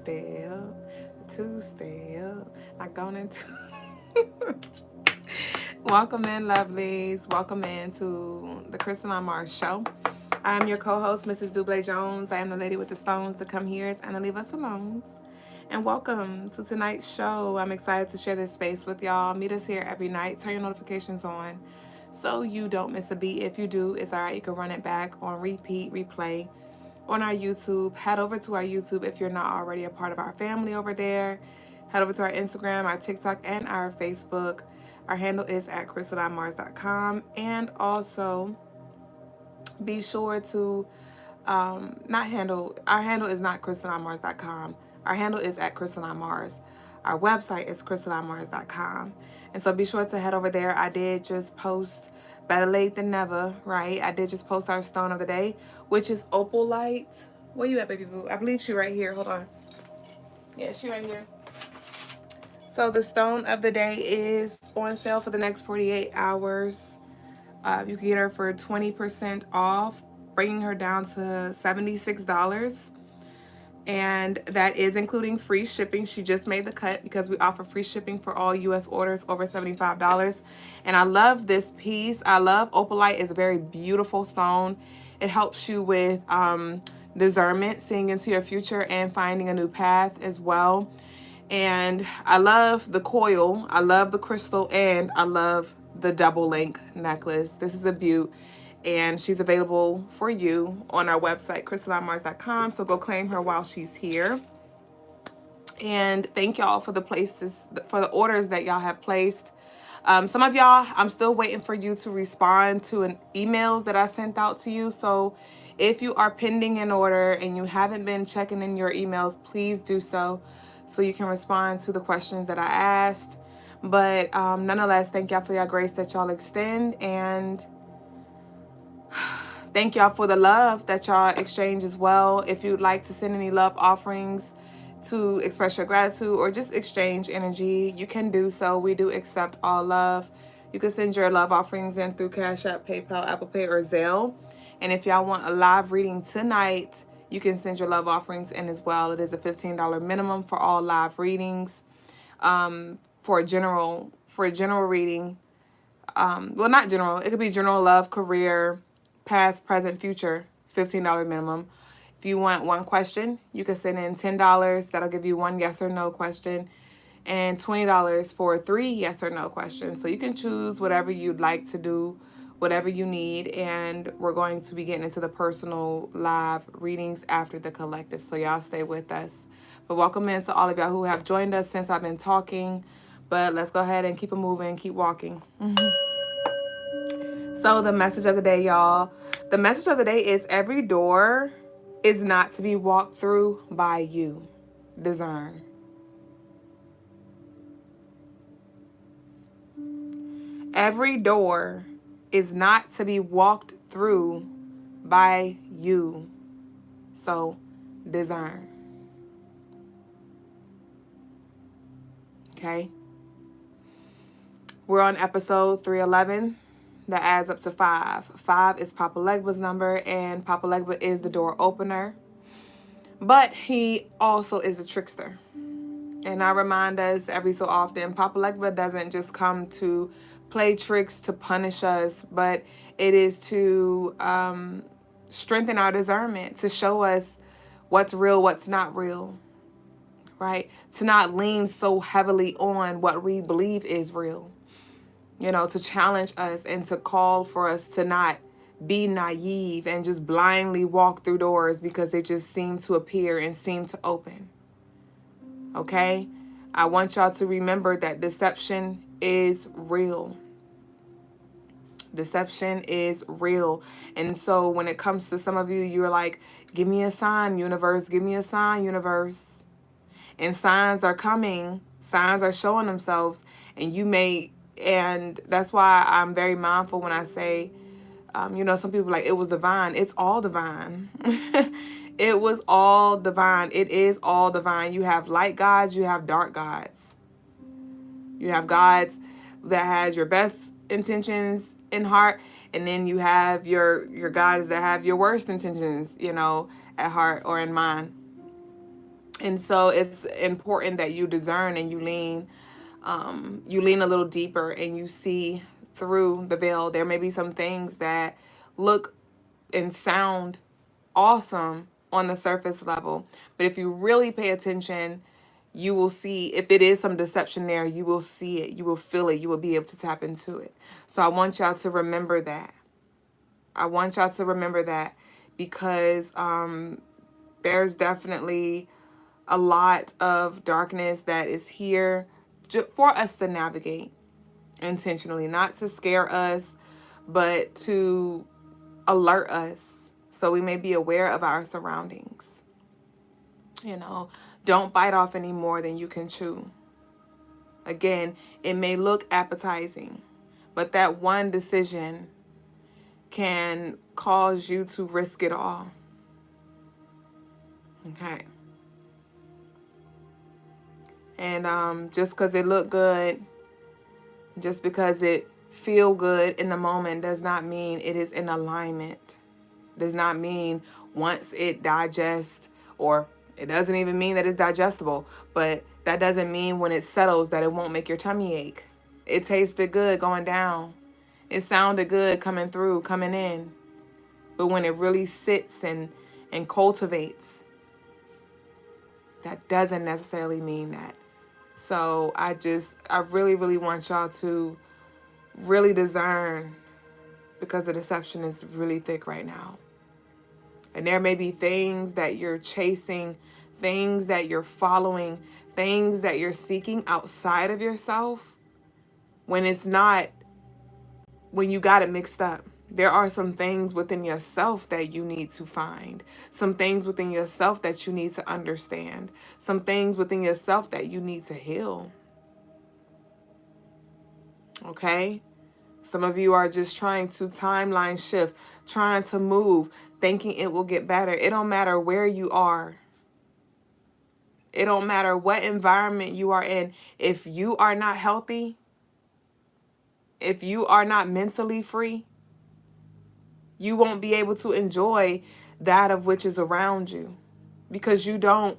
stay up, to stay up. Not going into. Welcome in, lovelies. Welcome in to the Crystaline Mars show. I'm your co-host, Mrs. Duüblé Jones. I am the lady with the stones to come here and to leave us alone. And welcome to tonight's show. I'm excited to share this space with y'all. Meet us here every night. Turn your notifications on so you don't miss a beat. If you do, it's all right. You can run it back on repeat, replay on our YouTube. Head over to our YouTube if you're not already a part of our family over there. Head over to our Instagram, our TikTok, and our Facebook. Our handle is at crystalinemars.com. And also be sure to not handle, our handle is not crystalinemars.com. Our handle is at crystalinemars. Our website is crystalinemars.com. And so be sure to head over there. I did just post, better late than never, right? I did just post our stone of the day, which is opalite. Where you at, baby boo? I believe she right here. Hold on. Yeah, she right here. So the stone of the day is on sale for the next 48 hours. You can get her for 20% off, bringing her down to $76. And that is including free shipping. She just made the cut because we offer free shipping for all U.S. orders over $75. And I love this piece. I love opalite. It's a very beautiful stone. It helps you with discernment, seeing into your future and finding a new path as well. And I love the coil, I love the crystal, and I love the double link necklace. This is a beaut, and she's available for you on our website, crystalinemars.com. So go claim her while she's here. And thank y'all for the places, for the orders that y'all have placed. Some of y'all, I'm still waiting for you to respond to an emails that I sent out to you. So if you are pending an order and you haven't been checking in your emails, please do so you can respond to the questions that I asked. But nonetheless, thank y'all for your grace that y'all extend, and thank y'all for the love that y'all exchange as well. If you'd like to send any love offerings to express your gratitude or just exchange energy, you can do so. We do accept all love. You can send your love offerings in through Cash App, PayPal, Apple Pay, or Zelle. And if y'all want a live reading tonight, you can send your love offerings in as well. It is a $15 minimum for all live readings. For a general reading, well, not general, it could be general love, career, past, present, future, $15 minimum. If you want one question, you can send in $10. That'll give you one yes or no question, and $20 for 3 yes or no questions. So you can choose whatever you'd like to do, whatever you need, and we're going to be getting into the personal live readings after the collective. So y'all stay with us. But welcome in to all of y'all who have joined us since I've been talking. But let's go ahead and keep it moving, keep walking. So the message of the day, y'all. The message of the day is every door is not to be walked through by you. Discern. Every door is not to be walked through by you. So discern. Okay? We're on episode 311. That adds up to 5. 5 is Papa Legba's number, and Papa Legba is the door opener. But he also is a trickster. And I remind us every so often, Papa Legba doesn't just come to play tricks to punish us, but it is to strengthen our discernment, to show us what's real, what's not real, right? To not lean so heavily on what we believe is real. You know, to challenge us and to call for us to not be naive and just blindly walk through doors because they just seem to appear and seem to open. Okay? I want y'all to remember that deception is real. Deception is real. And so when it comes to some of you, you're like, give me a sign, universe. Give me a sign, universe. And signs are coming. Signs are showing themselves. And that's why I'm very mindful when I say, some people are like, it was divine. It's all divine. It was all divine. It is all divine. You have light gods. You have dark gods. You have gods that has your best intentions in heart. And then you have your gods that have your worst intentions, at heart or in mind. And so it's important that you discern and you lean a little deeper and you see through the veil. There may be some things that look and sound awesome on the surface level, but if you really pay attention, you will see if it is some deception there, you will see it, you will feel it, you will be able to tap into it. So I want y'all to remember that. I want y'all to remember that because there's definitely a lot of darkness that is here for us to navigate intentionally, not to scare us, but to alert us so we may be aware of our surroundings. You know, don't bite off any more than you can chew. Again, it may look appetizing, but that one decision can cause you to risk it all. Okay. And just because it look good, just because it feel good in the moment does not mean it is in alignment. Does not mean once it digests, or it doesn't even mean that it's digestible, but that doesn't mean when it settles that it won't make your tummy ache. It tasted good going down. It sounded good coming through, coming in. But when it really sits and cultivates, that doesn't necessarily mean that. So I really, really want y'all to really discern, because the deception is really thick right now. And there may be things that you're chasing, things that you're following, things that you're seeking outside of yourself when you got it mixed up. There are some things within yourself that you need to find, some things within yourself that you need to understand, some things within yourself that you need to heal. Okay? Some of you are just trying to timeline shift, trying to move, thinking it will get better. It don't matter where you are. It don't matter what environment you are in. If you are not healthy, if you are not mentally free, you won't be able to enjoy that of which is around you, because you're not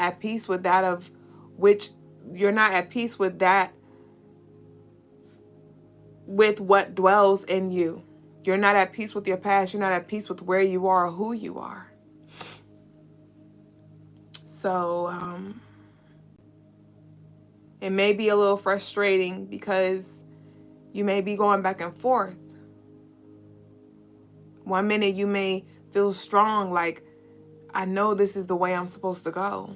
at peace with that of which you're not at peace with that, with what dwells in you. You're not at peace with your past. You're not at peace with where you are or who you are. So it may be a little frustrating because you may be going back and forth. One minute you may feel strong, like, I know this is the way I'm supposed to go.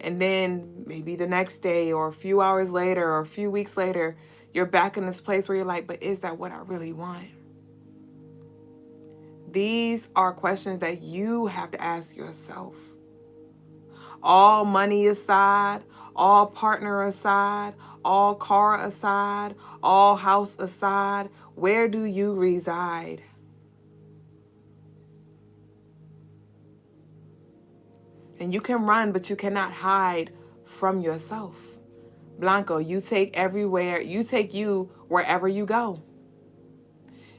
And then maybe the next day or a few hours later or a few weeks later, you're back in this place where you're like, but is that what I really want? These are questions that you have to ask yourself. All money aside, all partner aside, all car aside, all house aside, where do you reside? And you can run, but you cannot hide from yourself. Blanco, you take you wherever you go.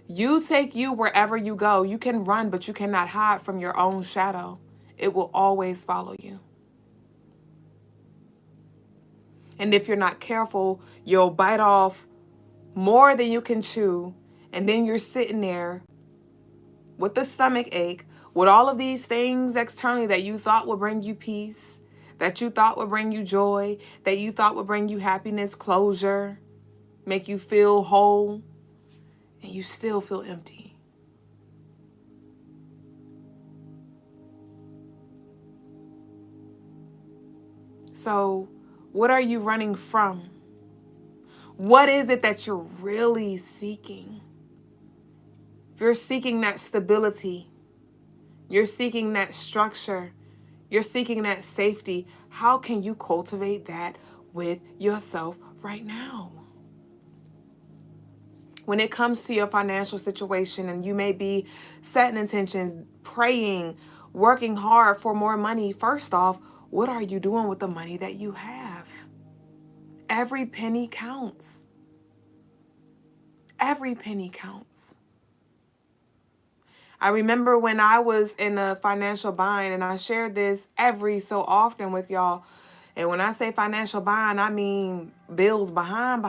You take you wherever you go. You can run, but you cannot hide from your own shadow. It will always follow you. And if you're not careful, you'll bite off more than you can chew. And then you're sitting there with the stomach ache, with all of these things externally that you thought would bring you peace, that you thought would bring you joy, that you thought would bring you happiness, closure, make you feel whole, and you still feel empty. So, what are you running from? What is it that you're really seeking? If you're seeking that stability, you're seeking that structure, you're seeking that safety, how can you cultivate that with yourself right now? When it comes to your financial situation and you may be setting intentions, praying, working hard for more money, first off, what are you doing with the money that you have? Every penny counts. Every penny counts. I remember when I was in a financial bind, and I shared this every so often with y'all. And when I say financial bind, I mean bills behind.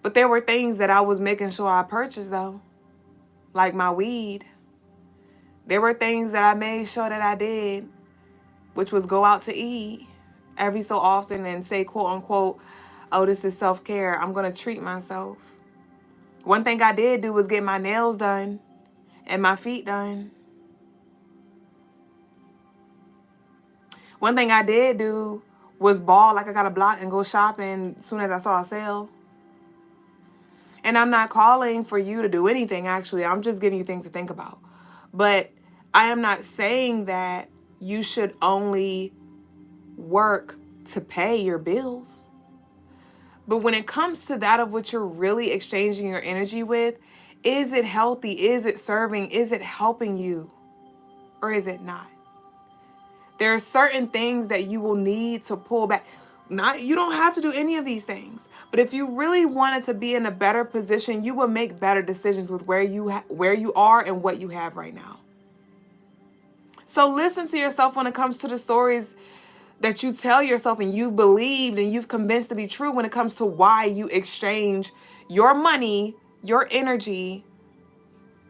But there were things that I was making sure I purchased, though, like my weed. There were things that I made sure that I did, which was go out to eat every so often and say, quote unquote, oh, this is self-care. I'm going to treat myself. One thing I did do was get my nails done and my feet done. One thing I did do was ball like I got a block and go shopping as soon as I saw a sale. And I'm not calling for you to do anything, actually. I'm just giving you things to think about. But I am not saying that you should only work to pay your bills. But when it comes to that of what you're really exchanging your energy with, is it healthy? Is it serving? Is it helping you? Or is it not? There are certain things that you will need to pull back. You don't have to do any of these things. But if you really wanted to be in a better position, you will make better decisions with where you are and what you have right now. So listen to yourself when it comes to the stories that you tell yourself and you've believed and you've convinced to be true when it comes to why you exchange your money, your energy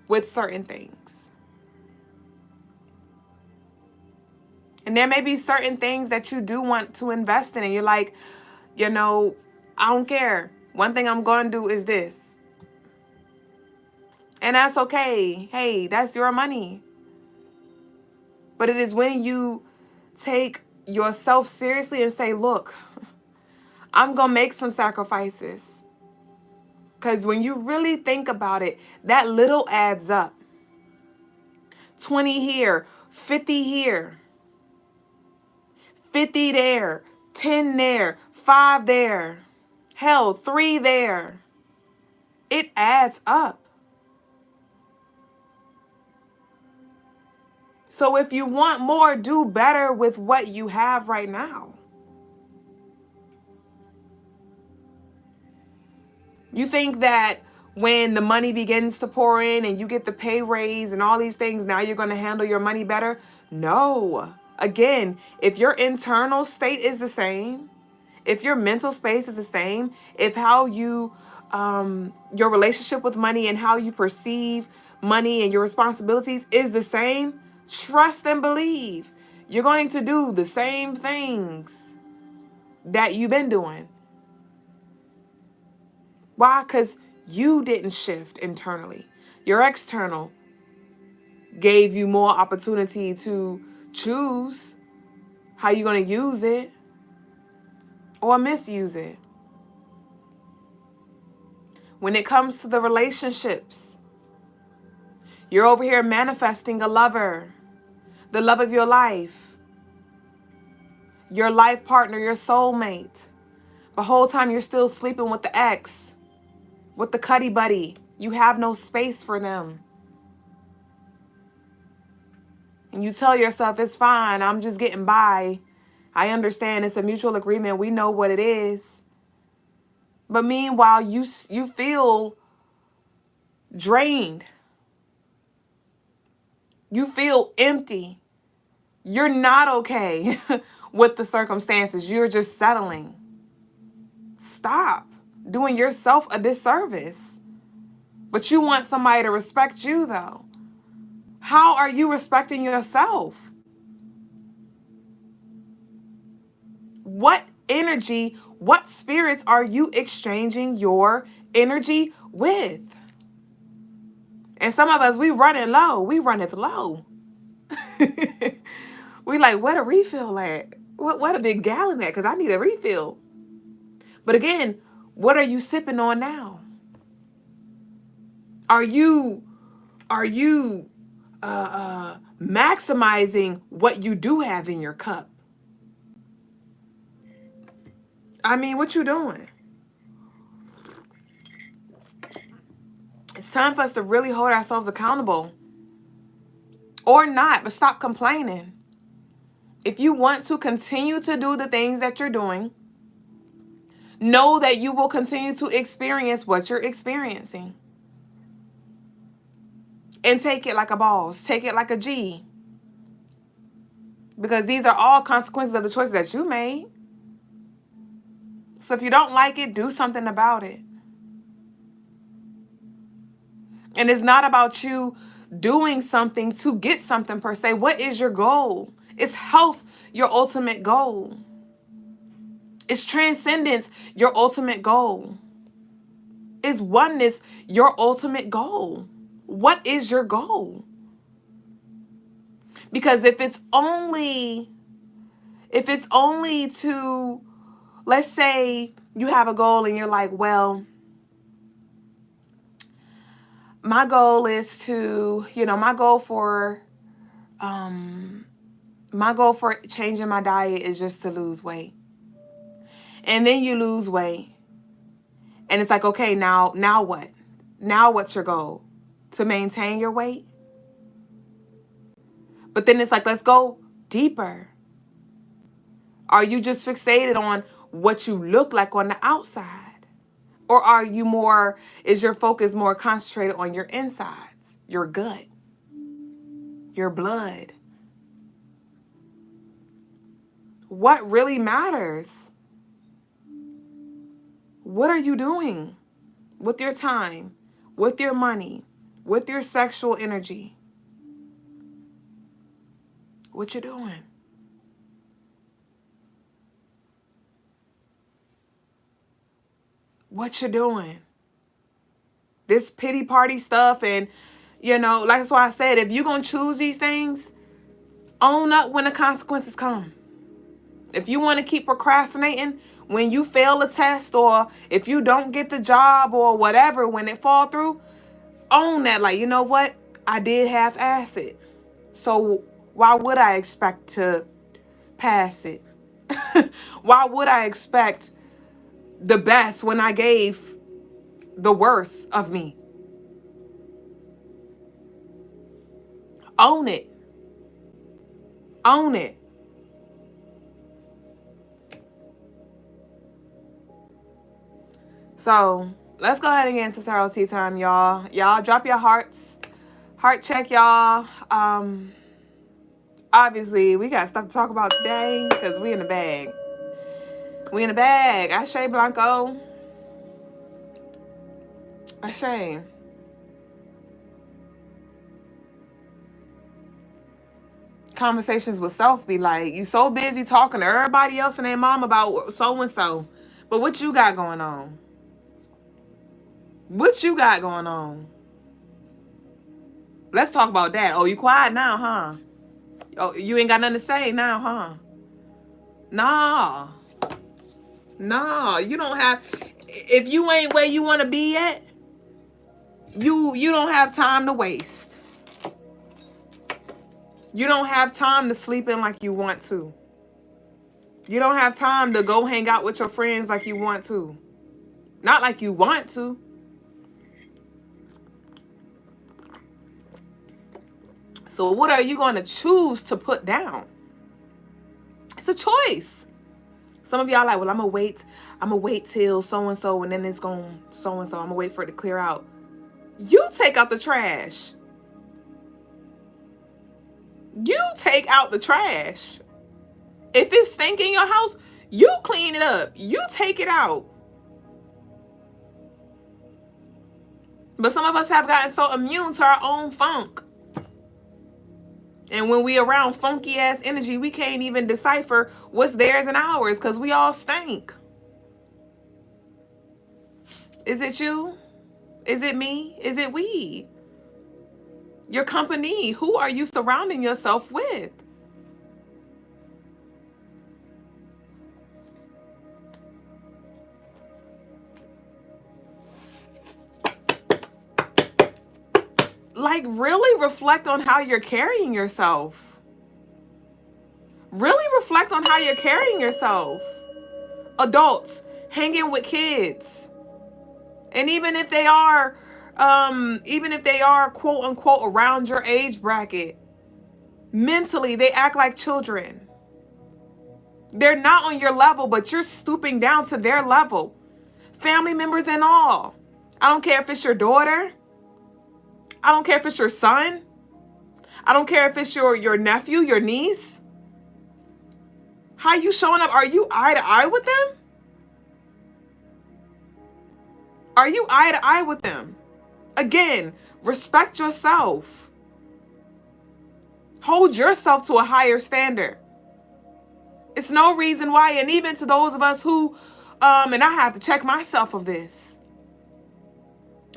with certain things. And there may be certain things that you do want to invest in and you're like, I don't care. One thing I'm going to do is this. And that's okay. Hey, that's your money. But it is when you take yourself seriously and say, look, I'm going to make some sacrifices. Because when you really think about it, that little adds up. 20 here, 50 here, 50 there, 10 there, 5 there, hell, 3 there. It adds up. So if you want more, do better with what you have right now. You think that when the money begins to pour in and you get the pay raise and all these things, now you're going to handle your money better? No. Again, if your internal state is the same, if your mental space is the same, if how you, your relationship with money and how you perceive money and your responsibilities is the same, trust and believe you're going to do the same things that you've been doing. Why? Because you didn't shift internally. Your external gave you more opportunity to choose how you're going to use it or misuse it. When it comes to the relationships, you're over here manifesting a lover, the love of your life, your life partner, your soulmate. The whole time you're still sleeping with the ex, with the cuddy buddy. You have no space for them. And you tell yourself, it's fine, I'm just getting by. I understand it's a mutual agreement. We know what it is. But meanwhile, you feel drained. You feel empty. You're not okay with the circumstances. You're just settling. Stop doing yourself a disservice. But you want somebody to respect you, though. How are you respecting yourself? What energy, what spirits are you exchanging your energy with? And some of us, we running low. We runneth low. We like, where a refill at? What a big gallon at? Because I need a refill. But again, what are you sipping on now? Are you maximizing what you do have in your cup? I mean, what you doing? It's time for us to really hold ourselves accountable. Or not, but stop complaining. If you want to continue to do the things that you're doing, know that you will continue to experience what you're experiencing. And take it like a boss. Take it like a G. Because these are all consequences of the choices that you made. So if you don't like it, do something about it. And it's not about you doing something to get something per se. What is your goal? Is health your ultimate goal? Is transcendence your ultimate goal? Is oneness your ultimate goal? What is your goal? Because if it's only to, let's say you have a goal and you're like, well, my goal is to, my goal for changing my diet is just to lose weight. And then you lose weight. And it's like, okay, now what? Now what's your goal? To maintain your weight? But then it's like, let's go deeper. Are you just fixated on what you look like on the outside? Or is your focus more concentrated on your insides, your gut, your blood? What really matters? What are you doing with your time, with your money, with your sexual energy? What you doing? What you doing? This pity party stuff and, like that's why I said, if you're going to choose these things, own up when the consequences come. If you want to keep procrastinating when you fail a test, or if you don't get the job or whatever, when it fall through, own that. Like, you know what? I did half-ass it. So why would I expect to pass it? Why would I expect the best when I gave the worst of me? Own it. Own it. So let's go ahead and get into tarot tea time, y'all. Y'all drop your hearts. Heart check, y'all. Obviously, we got stuff to talk about today because we in the bag. We in the bag. Ashe Blanco. Ashe. Conversations with self be like, you so busy talking to everybody else and their mom about so-and-so. But what you got going on? What you got going on? Let's talk about that. Oh, you quiet now, huh? Oh, you ain't got nothing to say now, huh? Nah, you don't have. If you ain't where you want to be at, you don't have time to waste. You don't have time to sleep in like you want to. You don't have time to go hang out with your friends like you want to. Not like you want to. So what are you going to choose to put down? It's a choice. Some of y'all like, well, I'm going to wait till so-and-so and then it's going so-and-so. I'm going to wait for it to clear out. You take out the trash. You take out the trash. If it's stink in your house, you clean it up. You take it out. But some of us have gotten so immune to our own funk. And when we around funky ass energy, we can't even decipher what's theirs and ours because we all stink. Is it you? Is it me? Is it we? Your company. Who are you surrounding yourself with? Like, really reflect on how you're carrying yourself. Really reflect on how you're carrying yourself. Adults hanging with kids. And even if they are quote unquote around your age bracket, mentally they act like children. They're not on your level, but you're stooping down to their level. Family members and all. I don't care if it's your daughter. I don't care if it's your son. I don't care if it's your nephew, your niece. How you showing up? Are you eye to eye with them? Are you eye to eye with them? Again, respect yourself. Hold yourself to a higher standard. It's no reason why, and even to those of us who, and I have to check myself of this,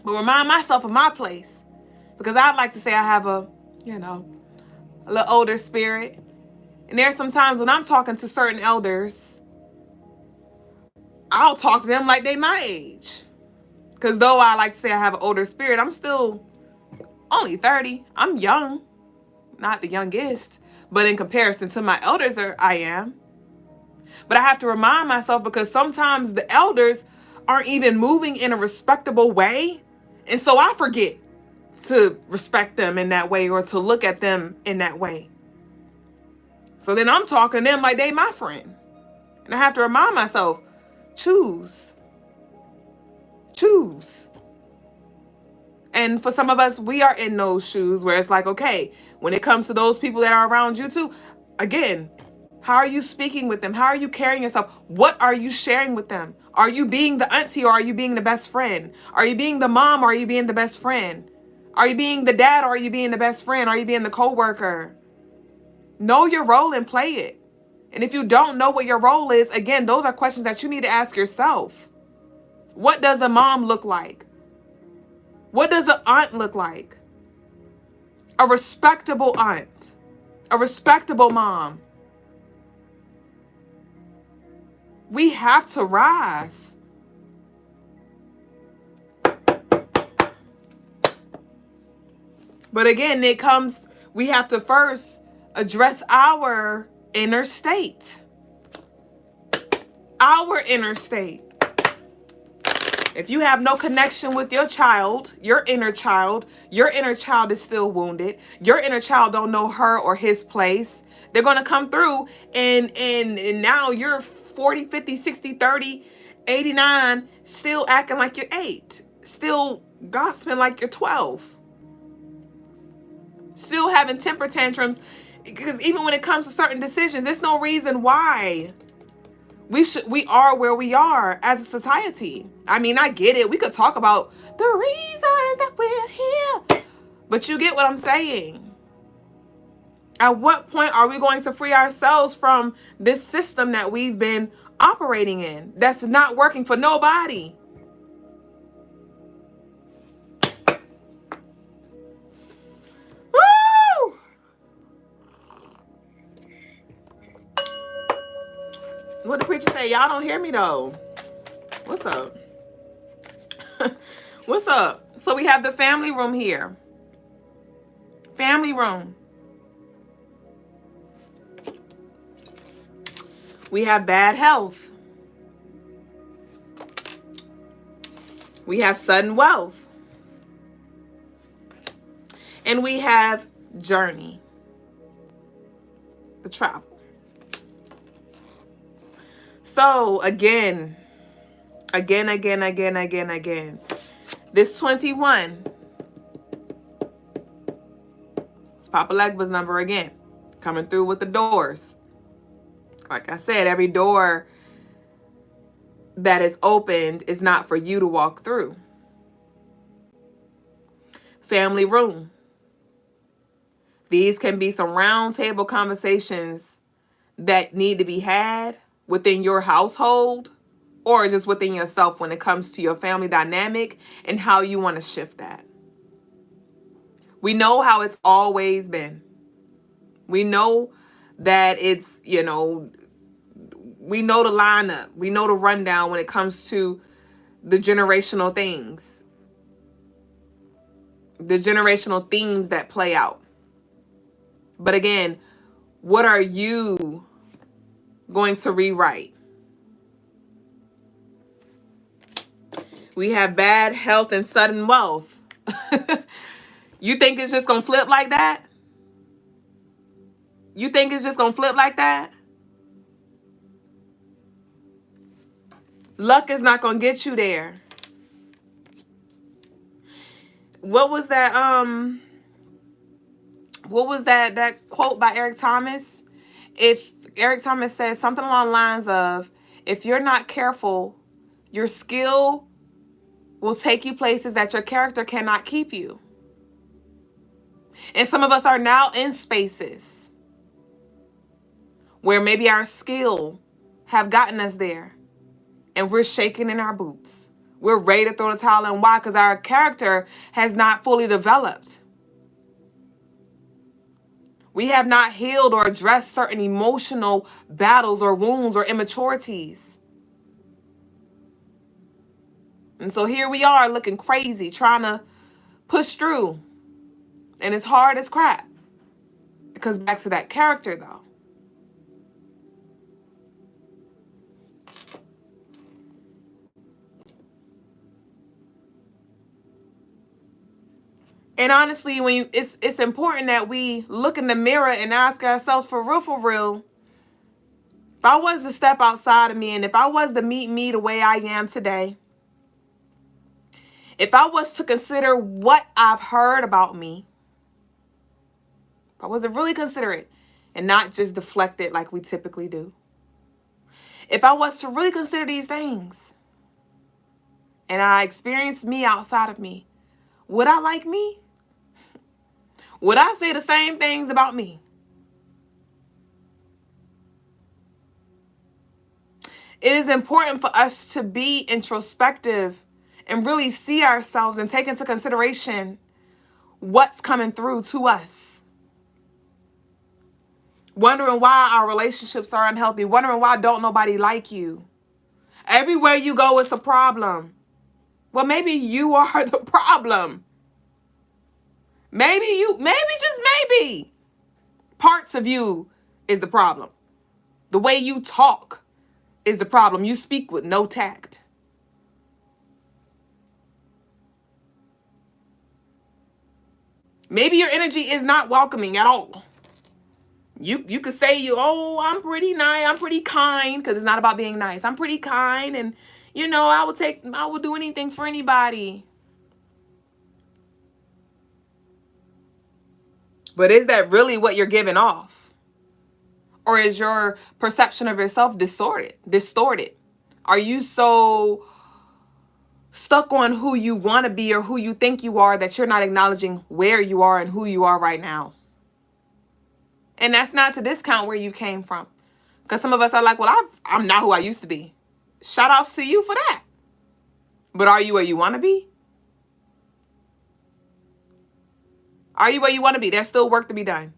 but remind myself of my place, because I'd like to say I have a little older spirit. And there's some times when I'm talking to certain elders, I'll talk to them like they my age. Because though I like to say I have an older spirit, I'm still only 30. I'm young, not the youngest, but in comparison to my elders, I am. But I have to remind myself, because sometimes the elders aren't even moving in a respectable way. And so I forget to respect them in that way, or to look at them in that way. So then I'm talking to them like they my friend. And I have to remind myself, choose. Choose. And for some of us, we are in those shoes where it's like, okay, when it comes to those people that are around you too, again, how are you speaking with them? How are you carrying yourself? What are you sharing with them? Are you being the auntie, or are you being the best friend? Are you being the mom, or are you being the best friend? Are you being the dad, or are you being the best friend? Are you being the co-worker? Know your role and play it. And if you don't know what your role is, again, those are questions that you need to ask yourself. What does a mom look like? What does an aunt look like? A respectable aunt. A respectable mom. We have to rise. But again, we have to first address our inner state. Our inner state. If you have no connection with your child, your inner child is still wounded. Your inner child don't know her or his place. They're going to come through and now you're 40, 50, 60, 30, 89, still acting like you're 8. Still gossiping like you're 12. Still having temper tantrums, because even when it comes to certain decisions, there's no reason why we are where we are as a society. I mean, I get it. We could talk about the reasons that we're here, but you get what I'm saying. At what point are we going to free ourselves from this system that we've been operating in that's not working for nobody? Woo! What the preacher say? Y'all don't hear me though. What's up? What's up? So we have the family room here. Family room. We have bad health. We have sudden wealth. And we have journey. The travel. So again. This 21. It's Papa Legba's number again. Coming through with the doors. Like I said, every door that is opened is not for you to walk through. Family room. These can be some round table conversations that need to be had within your household or just within yourself when it comes to your family dynamic and how you want to shift that. We know how it's always been. We know that it's, we know the lineup. We know the rundown when it comes to the generational things. The generational themes that play out. But again, what are you going to rewrite? We have bad health and sudden wealth. You think it's just going to flip like that? You think it's just going to flip like that? Luck is not going to get you there. what was that quote by Eric Thomas? If Eric Thomas says something along the lines of, if you're not careful, your skill will take you places that your character cannot keep you. And some of us are now in spaces where maybe our skill have gotten us there and we're shaking in our boots. We're ready to throw the towel in. Why? Because our character has not fully developed. We have not healed or addressed certain emotional battles or wounds or immaturities. And so here we are looking crazy, trying to push through. And it's hard as crap. It comes back to that character, though. And honestly, it's important that we look in the mirror and ask ourselves, for real, if I was to step outside of me and if I was to meet me the way I am today, if I was to consider what I've heard about me, if I was to really consider it and not just deflect it like we typically do, if I was to really consider these things and I experienced me outside of me, would I like me? Would I say the same things about me? It is important for us to be introspective and really see ourselves and take into consideration what's coming through to us. Wondering why our relationships are unhealthy. Wondering why don't nobody like you. Everywhere you go, it's a problem. Well, maybe you are the problem. Maybe just maybe, parts of you is the problem. The way you talk is the problem. You speak with no tact. Maybe your energy is not welcoming at all. You could say I'm pretty nice, I'm pretty kind, because it's not about being nice. I'm pretty kind, and I would do anything for anybody. But is that really what you're giving off? Or is your perception of yourself distorted? Are you so stuck on who you want to be or who you think you are that you're not acknowledging where you are and who you are right now? And that's not to discount where you came from. Because some of us are like, well, I'm not who I used to be. Shout outs to you for that. But are you where you want to be? Are you where you want to be? There's still work to be done.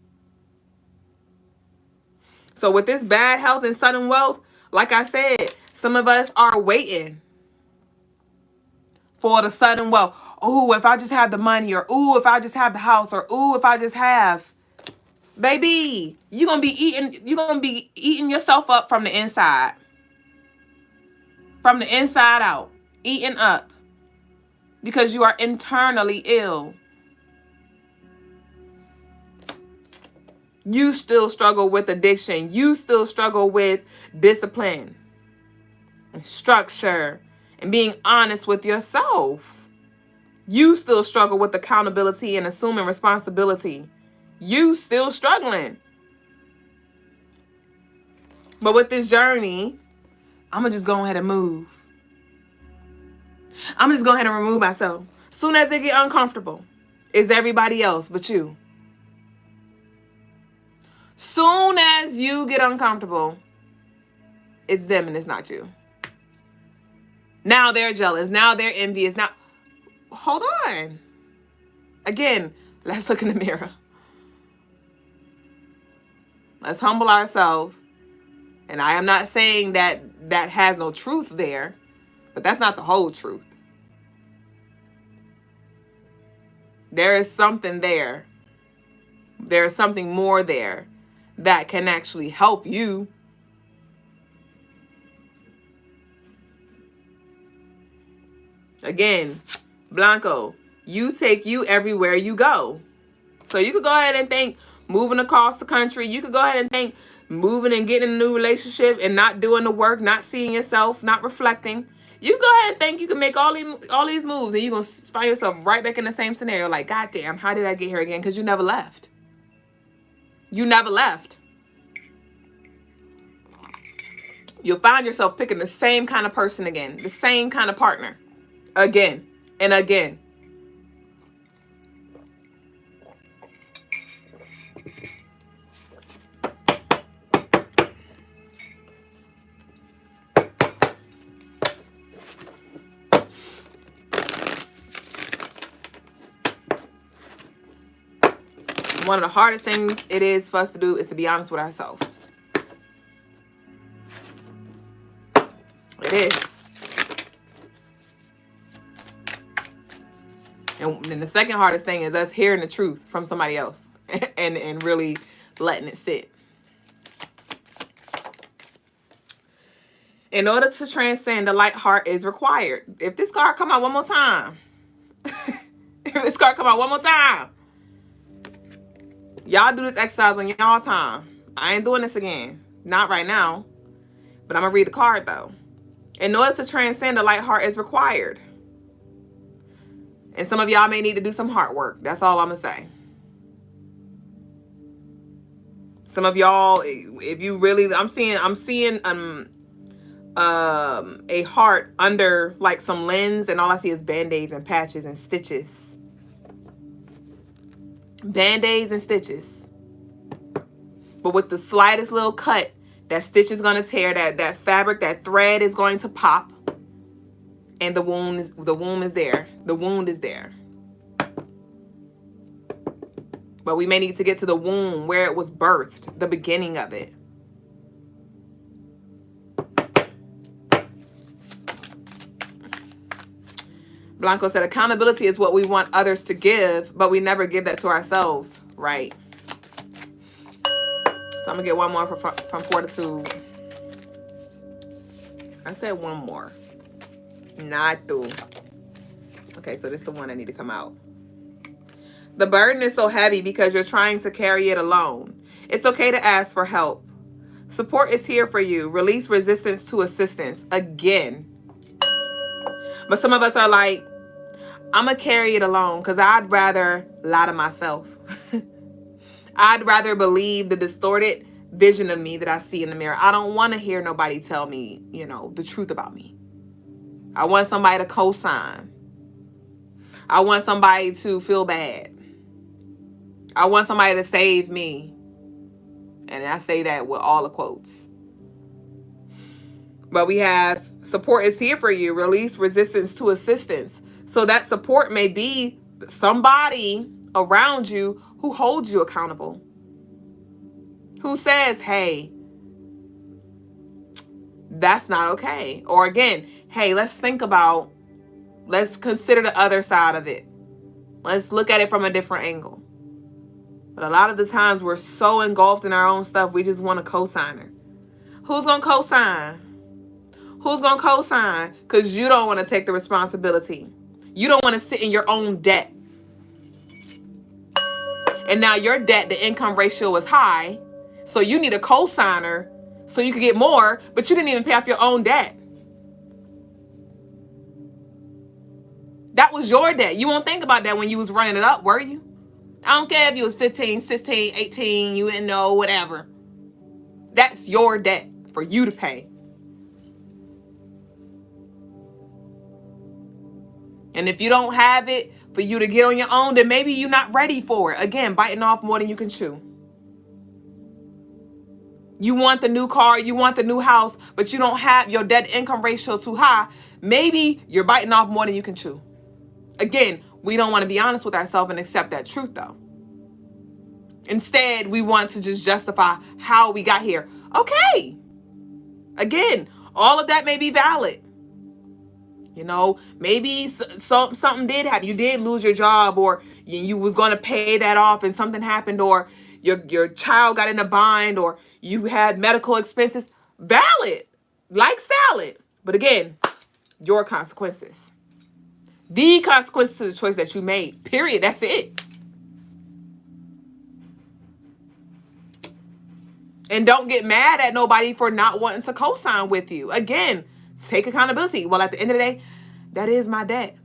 So with this bad health and sudden wealth, like I said, some of us are waiting for the sudden wealth. Oh, if I just have the money, or ooh, if I just have the house, or ooh, if I just have. Baby, you're gonna be eating yourself up from the inside. From the inside out. Eating up. Because you are internally ill. You still struggle with addiction. You still struggle with discipline and structure and being honest with yourself. You still struggle with accountability and assuming responsibility. You still struggling. But with this journey, I'm going to just go ahead and move. I'm just going ahead and remove myself. Soon as it get uncomfortable, it's everybody else but you. Soon as you get uncomfortable, it's them and it's not you. Now they're jealous. Now they're envious. Now, hold on. Again, let's look in the mirror. Let's humble ourselves. And I am not saying that has no truth there, but that's not the whole truth. There is something there. There is something more there that can actually help you. Again, Blanco, you take you everywhere you go. So you could go ahead and think moving across the country. You could go ahead and think moving and getting a new relationship and not doing the work, not seeing yourself, not reflecting. You go ahead and think you can make all these moves, and you're going to find yourself right back in the same scenario. Like, God damn, how did I get here again? Because you never left. You never left. You'll find yourself picking the same kind of person again. The same kind of partner. Again and again. One of the hardest things it is for us to do is to be honest with ourselves. It is. And then the second hardest thing is us hearing the truth from somebody else and really letting it sit. In order to transcend, the light heart is required. If this card come out one more time, y'all do this exercise on y'all time. I ain't doing this again. Not right now. But I'm going to read the card, though. In order to transcend, a light heart is required. And some of y'all may need to do some heart work. That's all I'm going to say. Some of y'all, if you really, I'm seeing a heart under like some lens, and all I see is band-aids and patches and stitches. Band-aids and stitches. But with the slightest little cut, that stitch is going to tear, that fabric, that thread is going to pop, and the wound is there. The wound is there. But we may need to get to the womb where it was birthed, the beginning of it. Blanco said, accountability is what we want others to give, but we never give that to ourselves, right? So I'm going to get one more from Fortitude. I said one more. Not two. Okay, so this is the one that need to come out. The burden is so heavy because you're trying to carry it alone. It's okay to ask for help. Support is here for you. Release resistance to assistance. Again. But some of us are like, I'm going to carry it alone because I'd rather lie to myself. I'd rather believe the distorted vision of me that I see in the mirror. I don't want to hear nobody tell me, the truth about me. I want somebody to co-sign. I want somebody to feel bad. I want somebody to save me. And I say that with all the quotes. But we have support is here for you. Release resistance to assistance. So that support may be somebody around you who holds you accountable. Who says, hey, that's not okay. Or again, hey, let's consider the other side of it. Let's look at it from a different angle. But a lot of the times we're so engulfed in our own stuff, we just want a co-signer. Who's going to co-sign? Who's going to co-sign? Because you don't want to take the responsibility. You don't want to sit in your own debt. And now your debt, the income ratio is high. So you need a co-signer so you can get more, but you didn't even pay off your own debt. That was your debt. You won't think about that when you was running it up, were you? I don't care if you was 15, 16, 18, you didn't know, whatever. That's your debt for you to pay. And if you don't have it for you to get on your own, then maybe you're not ready for it. Again, biting off more than you can chew. You want the new car, you want the new house, but you don't have your debt income ratio too high. Maybe you're biting off more than you can chew. Again, we don't want to be honest with ourselves and accept that truth, though. Instead, we want to just justify how we got here. Okay. Again, all of that may be valid. Maybe something did happen. You did lose your job, or you was going to pay that off and something happened, or your child got in a bind, or you had medical expenses. Valid. Like salad. But again, your consequences. The consequences of the choice that you made. Period. That's it. And don't get mad at nobody for not wanting to co-sign with you. Again, Take accountability. Well, at the end of the day, that is my debt.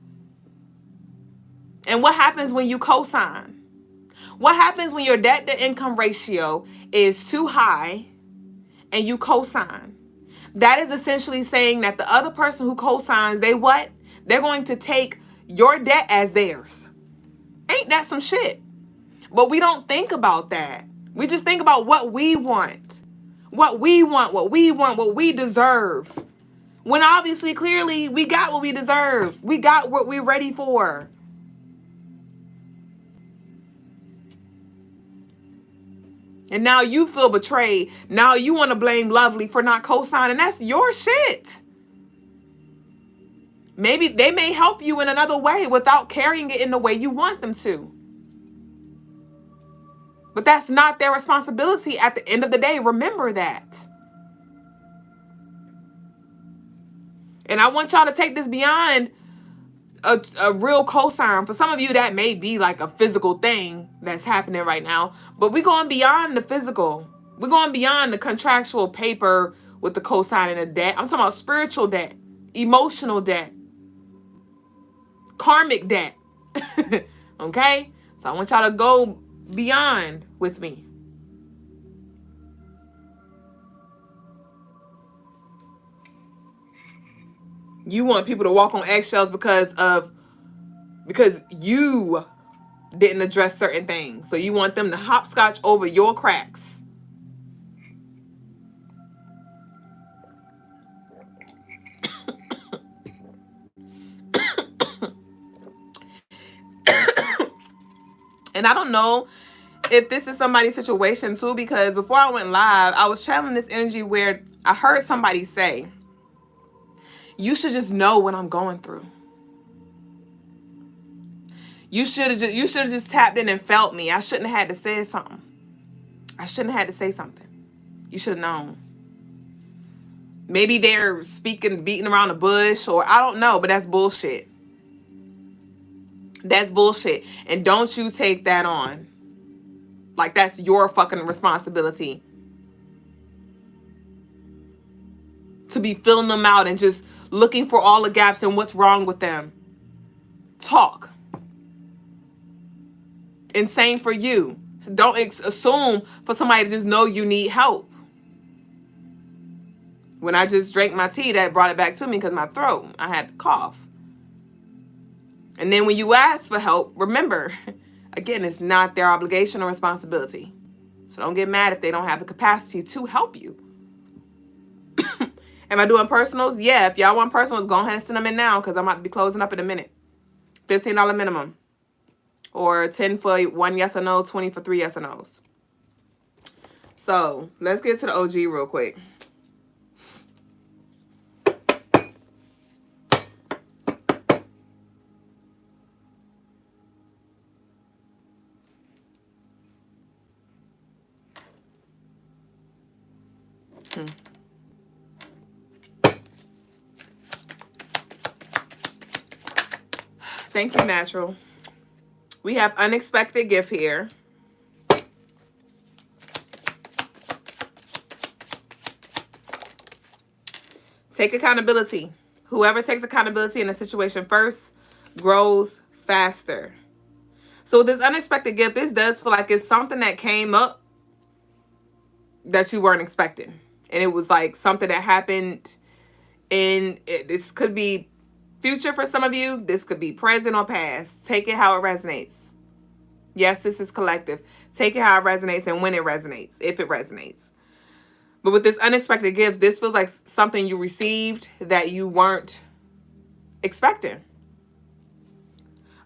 And what happens when you co-sign? What happens when your debt to income ratio is too high and you co-sign? That is essentially saying that the other person who co-signs, they what? They're going to take your debt as theirs. Ain't that some shit? But we don't think about that. We just think about what we want. What we want, what we want, what we deserve. When obviously, clearly, we got what we deserve. We got what we're ready for. And now you feel betrayed. Now you want to blame Lovely for not co-signing. That's your shit. Maybe they may help you in another way without carrying it in the way you want them to. But that's not their responsibility at the end of the day. Remember that. And I want y'all to take this beyond a real cosign. For some of you, that may be like a physical thing that's happening right now. But we're going beyond the physical. We're going beyond the contractual paper with the cosigning of debt. I'm talking about spiritual debt, emotional debt, karmic debt. Okay? So I want y'all to go beyond with me. You want people to walk on eggshells because you didn't address certain things. So you want them to hopscotch over your cracks. And I don't know if this is somebody's situation too, because before I went live, I was channeling this energy where I heard somebody say, you should just know what I'm going through. You should have just tapped in and felt me. I shouldn't have had to say something. I shouldn't have had to say something. You should have known. Maybe they're beating around the bush, or I don't know, but that's bullshit. That's bullshit. And don't you take that on. Like that's your fucking responsibility. To be filling them out and just looking for all the gaps and what's wrong with them. Talk. And same for you. Don't assume for somebody to just know you need help. When I just drank my tea, that brought it back to me because my throat, I had to cough. And then when you ask for help, remember, again, it's not their obligation or responsibility. So don't get mad if they don't have the capacity to help you. Am I doing personals? Yeah, if y'all want personals, go ahead and send them in now because I'm about to be closing up in a minute. $15 minimum. Or 10 for one yes or no, 20 for 3 yes or no's. So let's get to the OG real quick. Thank you, Natural. We have unexpected gift here. Take accountability. Whoever takes accountability in a situation first grows faster. So with this unexpected gift, this does feel like it's something that came up that you weren't expecting. And it was like something that happened this could be future for some of you. This could be present or past. Take it how it resonates. Yes, this is collective. Take it how it resonates and when it resonates, if it resonates. But with this unexpected gift, this feels like something you received that you weren't expecting.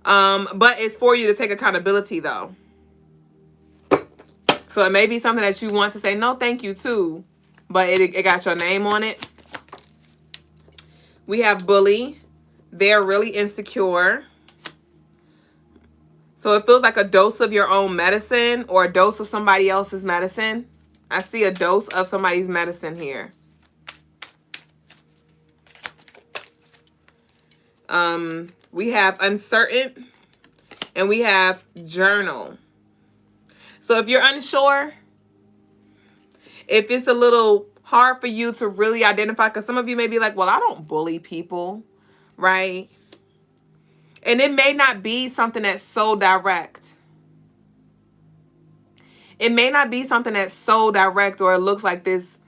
But it's for you to take accountability though. So it may be something that you want to say no thank you to, but it got your name on it. We have bully. They're really insecure. So it feels like a dose of your own medicine or a dose of somebody else's medicine. I see a dose of somebody's medicine here. We have uncertain and we have journal. So if you're unsure, if it's a little hard for you to really identify, because some of you may be like, well, I don't bully people, right? And it may not be something that's so direct. It may not be something that's so direct, or it looks like this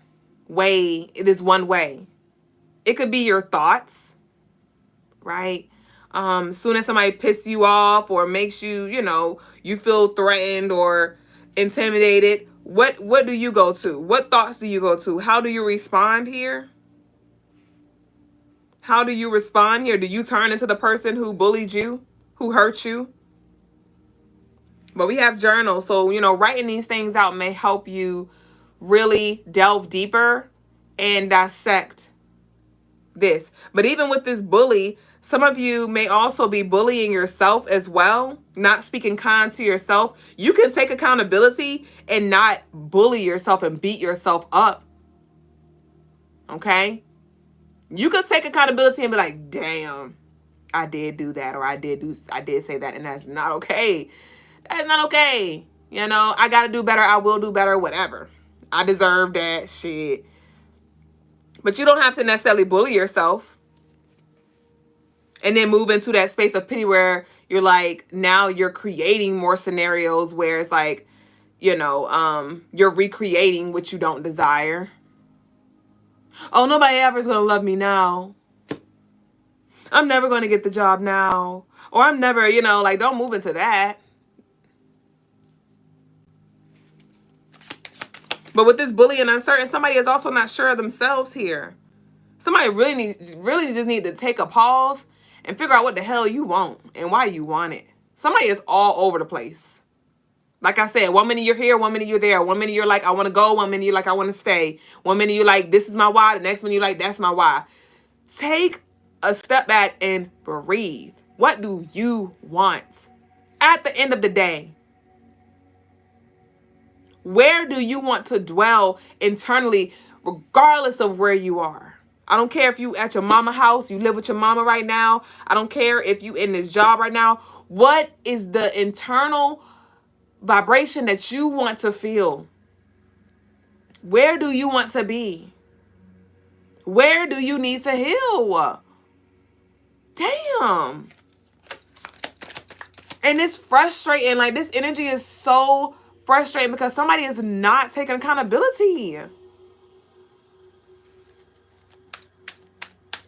way, it is one way. It could be your thoughts, right? Soon as somebody pisses you off or makes you, you feel threatened or intimidated, what do you go to? What thoughts do you go to? How do you respond here? How do you respond here? Do you turn into the person who bullied you, who hurt you? But we have journals, so, writing these things out may help you really delve deeper and dissect this. But even with this bully, some of you may also be bullying yourself as well, not speaking kind to yourself. You can take accountability and not bully yourself and beat yourself up. Okay? You could take accountability and be like, damn, I did do that, or I did say that, and that's not okay. That's not okay. I got to do better. I will do better, whatever. I deserve that shit. But you don't have to necessarily bully yourself and then move into that space of pity where you're like, now you're creating more scenarios where it's like, you're recreating what you don't desire. Oh, nobody ever is going to love me now. I'm never going to get the job now. Or I'm never, don't move into that. But with this bully and uncertain, somebody is also not sure of themselves here. Somebody really just need to take a pause and figure out what the hell you want and why you want it. Somebody is all over the place. Like I said, 1 minute you're here, 1 minute you're there. 1 minute you're like, I want to go. 1 minute you're like, I want to stay. 1 minute you're like, this is my why. The next minute you're like, that's my why. Take a step back and breathe. What do you want? At the end of the day, where do you want to dwell internally, regardless of where you are? I don't care if you at your mama house, you live with your mama right now. I don't care if you in this job right now. What is the internal vibration that you want to feel? Where do you want to be? Where do you need to heal? Damn. And it's frustrating. Like, this energy is so frustrating because somebody is not taking accountability.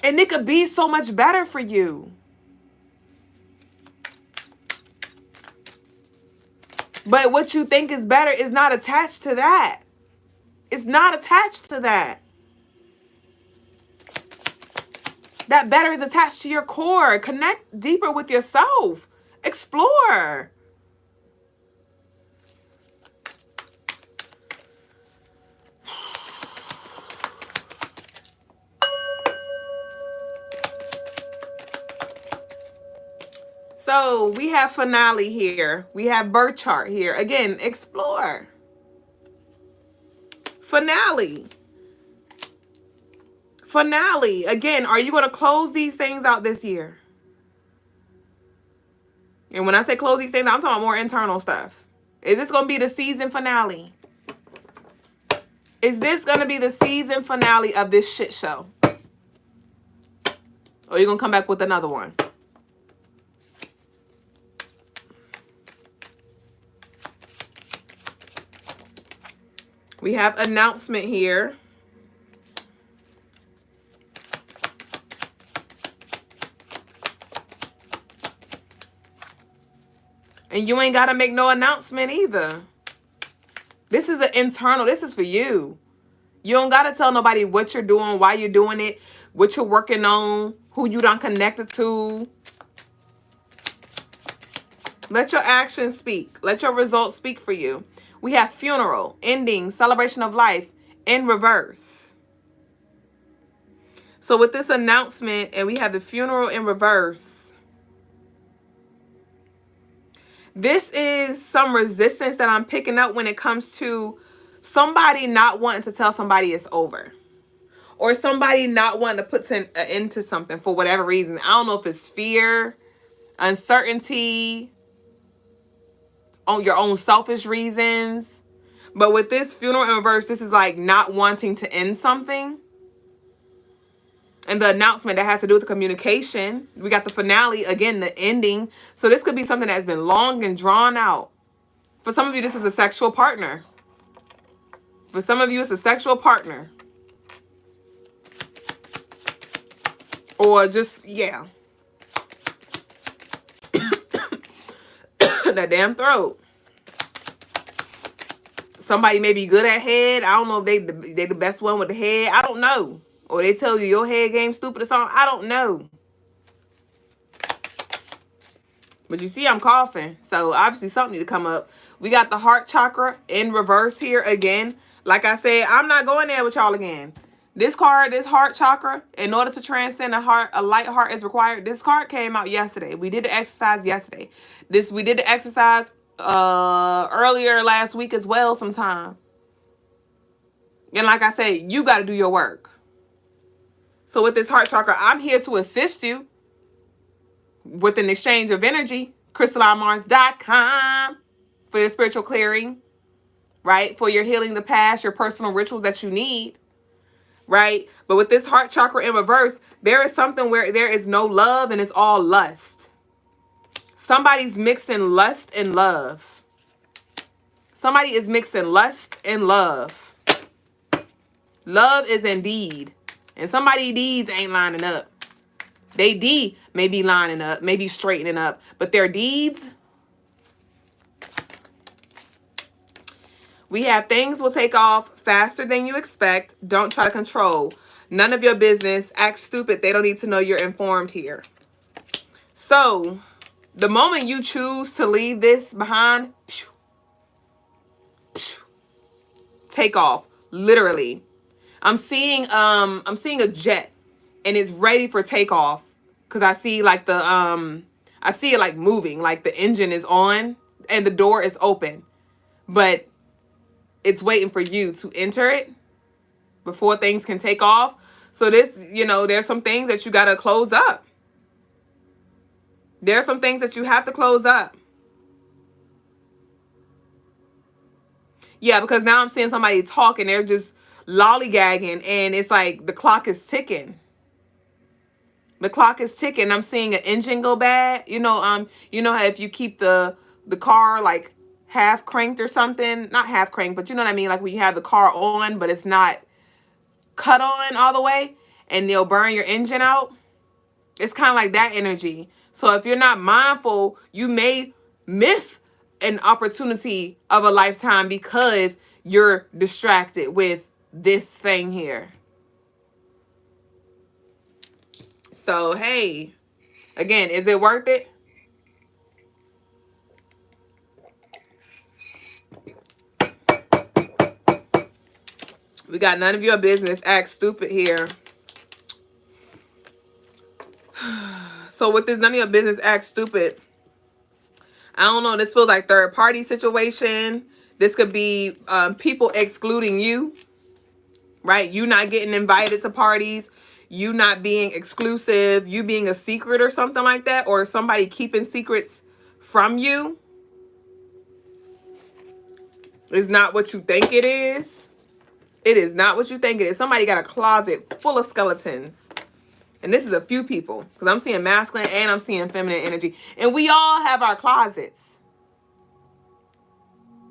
And it could be so much better for you. But what you think is better is not attached to that. It's not attached to that. That better is attached to your core. Connect deeper with yourself. Explore. So we have finale here. We have birth chart here. Again, explore. Finale. Finale. Again, are you going to close these things out this year? And when I say close these things, I'm talking about more internal stuff. Is this going to be the season finale? Is this going to be the season finale of this shit show? Or are you going to come back with another one? We have announcement here. And you ain't got to make no announcement either. This is an internal. This is for you. You don't got to tell nobody what you're doing, why you're doing it, what you're working on, who you done connected to. Let your actions speak. Let your results speak for you. We have funeral, ending, celebration of life in reverse. So with this announcement, and we have the funeral in reverse, this is some resistance that I'm picking up when it comes to somebody not wanting to tell somebody it's over. Or somebody not wanting to put an end to something for whatever reason. I don't know if it's fear, uncertainty, on your own selfish reasons. But with this funeral in reverse, this is like not wanting to end something. And the announcement that has to do with the communication. We got the finale, again, the ending. So this could be something that's been long and drawn out. For some of you, this is a sexual partner. For some of you, it's a sexual partner. Or just, yeah. That damn throat. Somebody may be good at head. I don't know if they the best one with the head. I don't know. Or they tell you your head game stupid or something. I don't know. But you see I'm coughing. So obviously something need to come up. We got the heart chakra in reverse here again. Like I said, I'm not going there with y'all again. This card, this heart chakra, in order to transcend a light heart is required. This card came out yesterday. We did the exercise yesterday. We did the exercise earlier last week as well sometime. And like I said, you got to do your work. So with this heart chakra, I'm here to assist you with an exchange of energy. CrystalineMars.com for your spiritual clearing, right? For your healing the past, your personal rituals that you need, right? But with this heart chakra in reverse, there is something where there is no love and it's all lust. Somebody's mixing lust and love. Somebody is mixing lust and love. Love is indeed. And somebody's deeds ain't lining up. They deed may be lining up, maybe straightening up, but their deeds, we have things will take off faster than you expect. Don't try to control. None of your business. Act stupid. They don't need to know you're informed here. So the moment you choose to leave this behind, take off. Literally. I'm seeing a jet and it's ready for takeoff. Cause I see like I see it like moving, like the engine is on and the door is open, but it's waiting for you to enter it before things can take off. So this, there's some things that you got to close up. There are some things that you have to close up. Yeah, because now I'm seeing somebody talking. They're just lollygagging and it's like the clock is ticking. The clock is ticking. I'm seeing an engine go bad. You know how if you keep the car like half cranked or something, not half cranked, but you know what I mean? Like when you have the car on, but it's not cut on all the way and they'll burn your engine out. It's kind of like that energy. So if you're not mindful, you may miss an opportunity of a lifetime because you're distracted with this thing here. So, hey, again, is it worth it? We got none of your business. Act stupid here. So with this none of your business, act stupid. I don't know. This feels like third party situation. This could be people excluding you, right? You not getting invited to parties. You not being exclusive. You being a secret or something like that. Or somebody keeping secrets from you. Is not what you think it is. It is not what you think it is. Somebody got a closet full of skeletons. And this is a few people. Because I'm seeing masculine and I'm seeing feminine energy. And we all have our closets.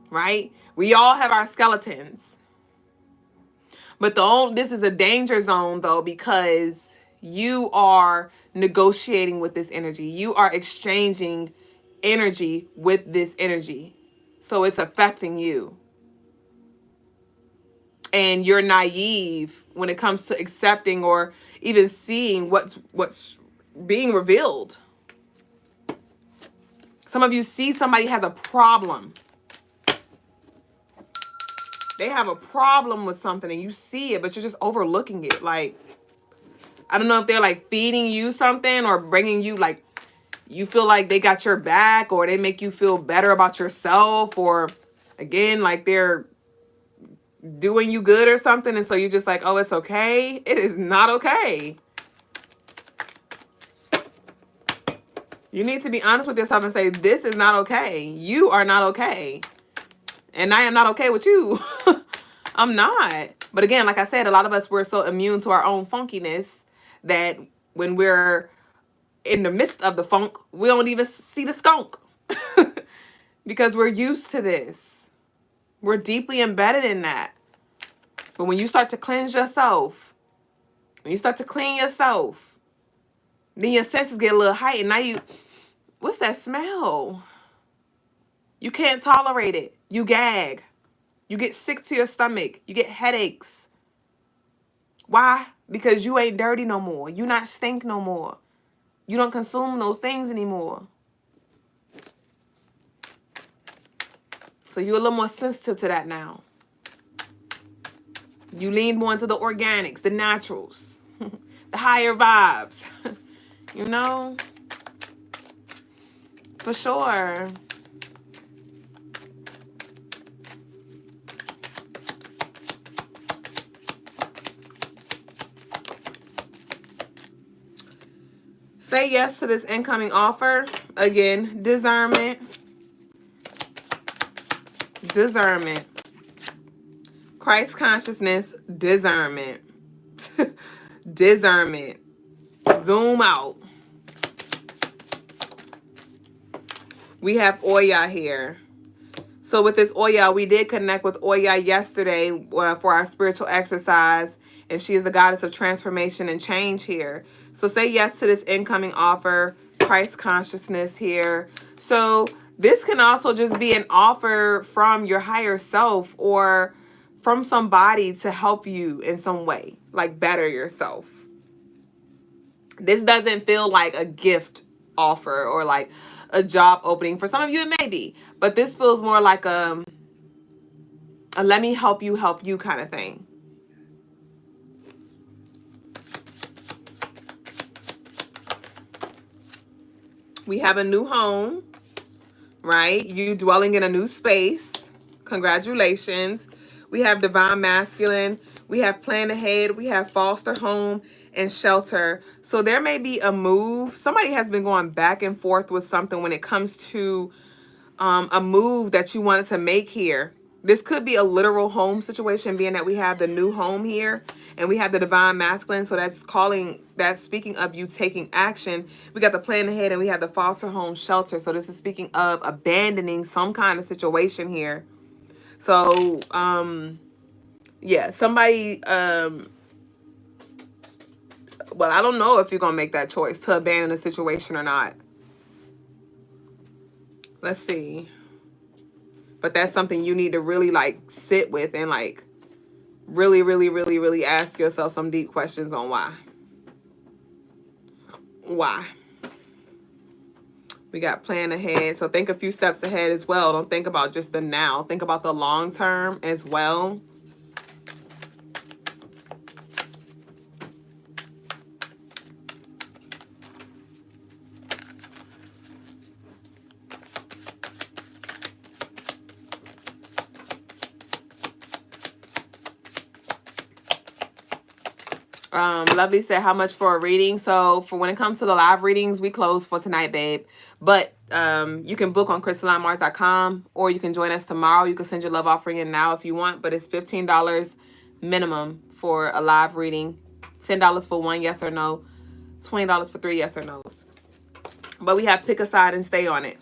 Right? We all have our skeletons. But this is a danger zone, though, because you are negotiating with this energy. You are exchanging energy with this energy. So it's affecting you. And you're naive when it comes to accepting or even seeing what's being revealed. Some of you see somebody has a problem. They have a problem with something and you see it, but you're just overlooking it. Like, I don't know if they're like feeding you something or bringing you like, you feel like they got your back or they make you feel better about yourself or again, like they're doing you good or something. And so you're just like, oh, it's okay. It is not okay. You need to be honest with yourself and say, this is not okay. You are not okay. And I am not okay with you. I'm not. But again, like I said, a lot of us, we're so immune to our own funkiness that when we're in the midst of the funk, we don't even see the skunk. Because we're used to this. We're deeply embedded in that. But when you start to cleanse yourself, when you start to clean yourself, then your senses get a little heightened. Now you, what's that smell? You can't tolerate it. You gag. You get sick to your stomach. You get headaches. Why? Because you ain't dirty no more. You not stink no more. You don't consume those things anymore. So you're a little more sensitive to that now. You lean more into the organics, the naturals, the higher vibes. You know? For sure. Say yes to this incoming offer. Again, discernment. Discernment. Christ consciousness, discernment. Discernment. Zoom out. We have Oya here. So with this Oya, we did connect with Oya yesterday for our spiritual exercise. And she is the goddess of transformation and change here. So say yes to this incoming offer. Christ consciousness here. So this can also just be an offer from your higher self or from somebody to help you in some way. Like better yourself. This doesn't feel like a gift offer or like a job opening. For some of you, it may be. But this feels more like a let me help you kind of thing. We have a new home, right? You dwelling in a new space. Congratulations. We have divine masculine. We have plan ahead. We have foster home and shelter. So there may be a move. Somebody has been going back and forth with something when it comes to a move that you wanted to make here. This could be a literal home situation, being that we have the new home here and we have the divine masculine. So that's speaking of you taking action. We got the plan ahead and we have the foster home shelter. So this is speaking of abandoning some kind of situation here. So, yeah, somebody, well, I don't know if you're going to make that choice to abandon a situation or not. Let's see. But that's something you need to really like sit with and like really, really, really, really ask yourself some deep questions on why. Why? We got plan ahead. So think a few steps ahead as well. Don't think about just the now. Think about the long term as well. Lovely said, how much for a reading? So for when it comes to the live readings, we close for tonight, babe. But you can book on CrystalineMars.com or you can join us tomorrow. You can send your love offering in now if you want, but it's $15 minimum for a live reading. $10 for one yes or no. $20 for 3 yes or no's. But we have pick a side and stay on it.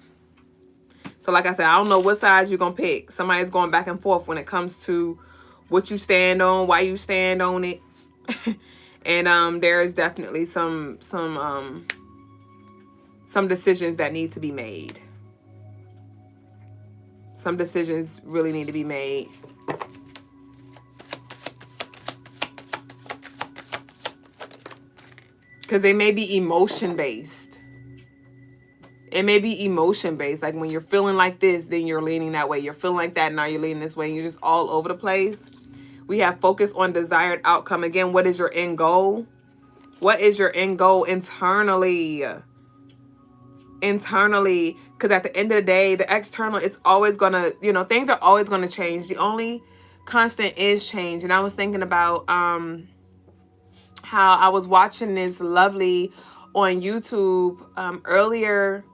So like I said, I don't know what side you're going to pick. Somebody's going back and forth when it comes to what you stand on, why you stand on it. And there is definitely some decisions that need to be made. Some decisions really need to be made. Because they may be emotion-based. It may be emotion-based. Like when you're feeling like this, then you're leaning that way. You're feeling like that, now you're leaning this way. And you're just all over the place. We have focus on desired outcome. Again, what is your end goal? What is your end goal internally? Internally. Because at the end of the day, the external, it's always going to, you know, things are always going to change. The only constant is change. And I was thinking about how I was watching this lovely on YouTube earlier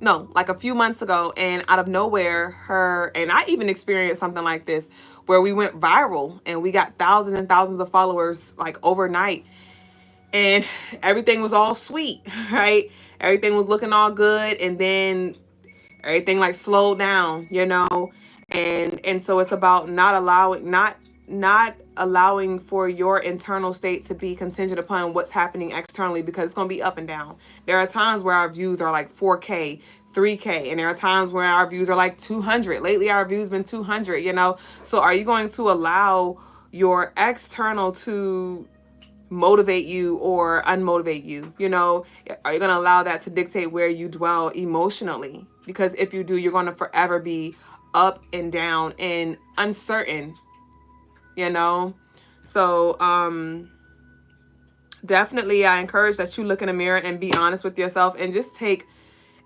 no, like a few months ago, and out of nowhere, her, and I even experienced something like this where we went viral and we got thousands and thousands of followers like overnight, and everything was all sweet, right? Everything was looking all good, and then everything like slowed down, you know. And so it's about not allowing for your internal state to be contingent upon what's happening externally, because it's going to be up and down. There are times where our views are like 4K, 3K, and there are times where our views are like 200. Lately our views been 200, you know. So are you going to allow your external to motivate you or unmotivate you? You know, are you going to allow that to dictate where you dwell emotionally? Because if you do, you're going to forever be up and down and uncertain, you know. So definitely I encourage that you look in the mirror and be honest with yourself and just take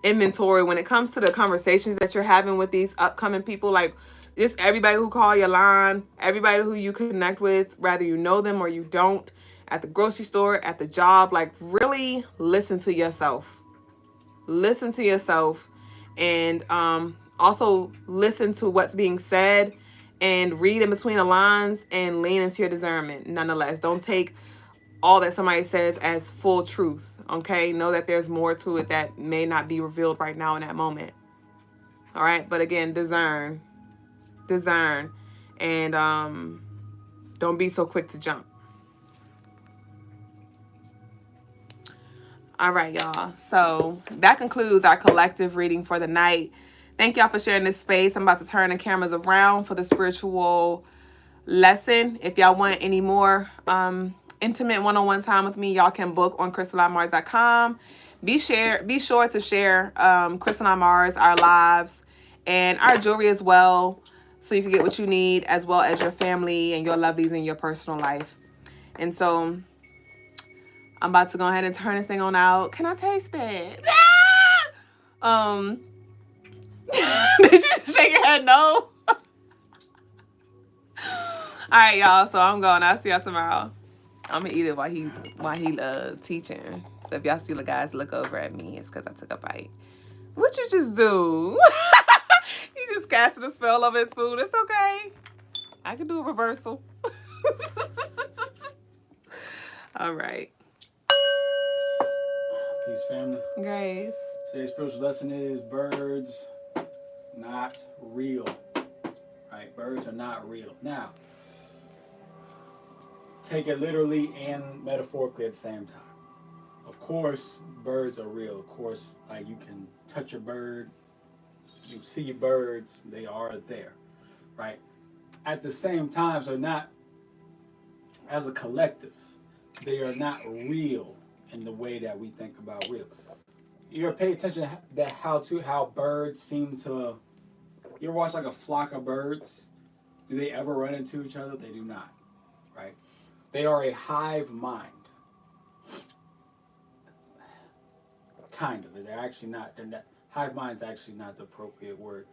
inventory when it comes to the conversations that you're having with these upcoming people. Like, just everybody who call your line, everybody who you connect with, whether you know them or you don't, at the grocery store, at the job, like really listen to yourself. Listen to yourself, and also listen to what's being said and read in between the lines and lean into your discernment. Nonetheless, don't take all that somebody says as full truth. Okay, know that there's more to it that may not be revealed right now in that moment. All right, but again, discern, and don't be so quick to jump. All right, y'all. So that concludes our collective reading for the night. Thank y'all for sharing this space. I'm about to turn the cameras around for the spiritual lesson. If y'all want any more intimate one-on-one time with me, y'all can book on crystalinemars.com. Be sure to share Crystaline Mars, our lives, and our jewelry as well, so you can get what you need, as well as your family and your lovelies in your personal life. And so I'm about to go ahead and turn this thing on out. Can I taste it? Did you shake your head no? All right, y'all. So I'm going. I'll see y'all tomorrow. I'm gonna eat it while he teaching. So if y'all see the guys look over at me, it's because I took a bite. What you just do? He just casted a spell over his food. It's okay. I can do a reversal. All right. Peace, family. Grace. Today's spiritual lesson is birds not real. Right? Birds are not real. Now, take it literally and metaphorically at the same time. Of course, birds are real. Of course, like you can touch a bird, you see birds, they are there. Right? At the same time, so not as a collective, they are not real in the way that we think about real. You ever pay attention to how birds seem to, you ever watch like a flock of birds? Do they ever run into each other? They do not, right? They are a hive mind. Kind of. They're actually not, hive mind's actually not the appropriate word,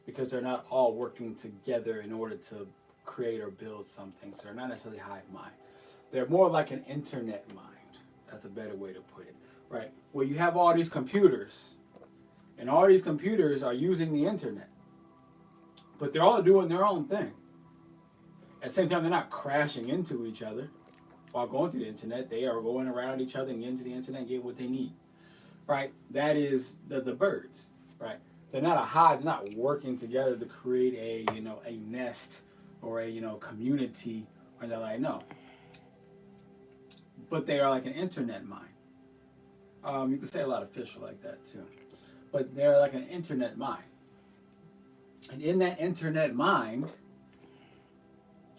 because they're not all working together in order to create or build something. So they're not necessarily hive mind. They're more like an internet mind. That's a better way to put it, right? Where you have all these computers, and all these computers are using the internet, but they're all doing their own thing. At the same time, they're not crashing into each other while going through the internet. They are going around each other and getting to the internet and getting what they need, right? That is the birds, right? They're not a hive. They're not working together to create a nest or a community. Or they're like, no. But they are like an internet mind. You can say a lot of fish are like that too. But they're like an internet mind. And in that internet mind,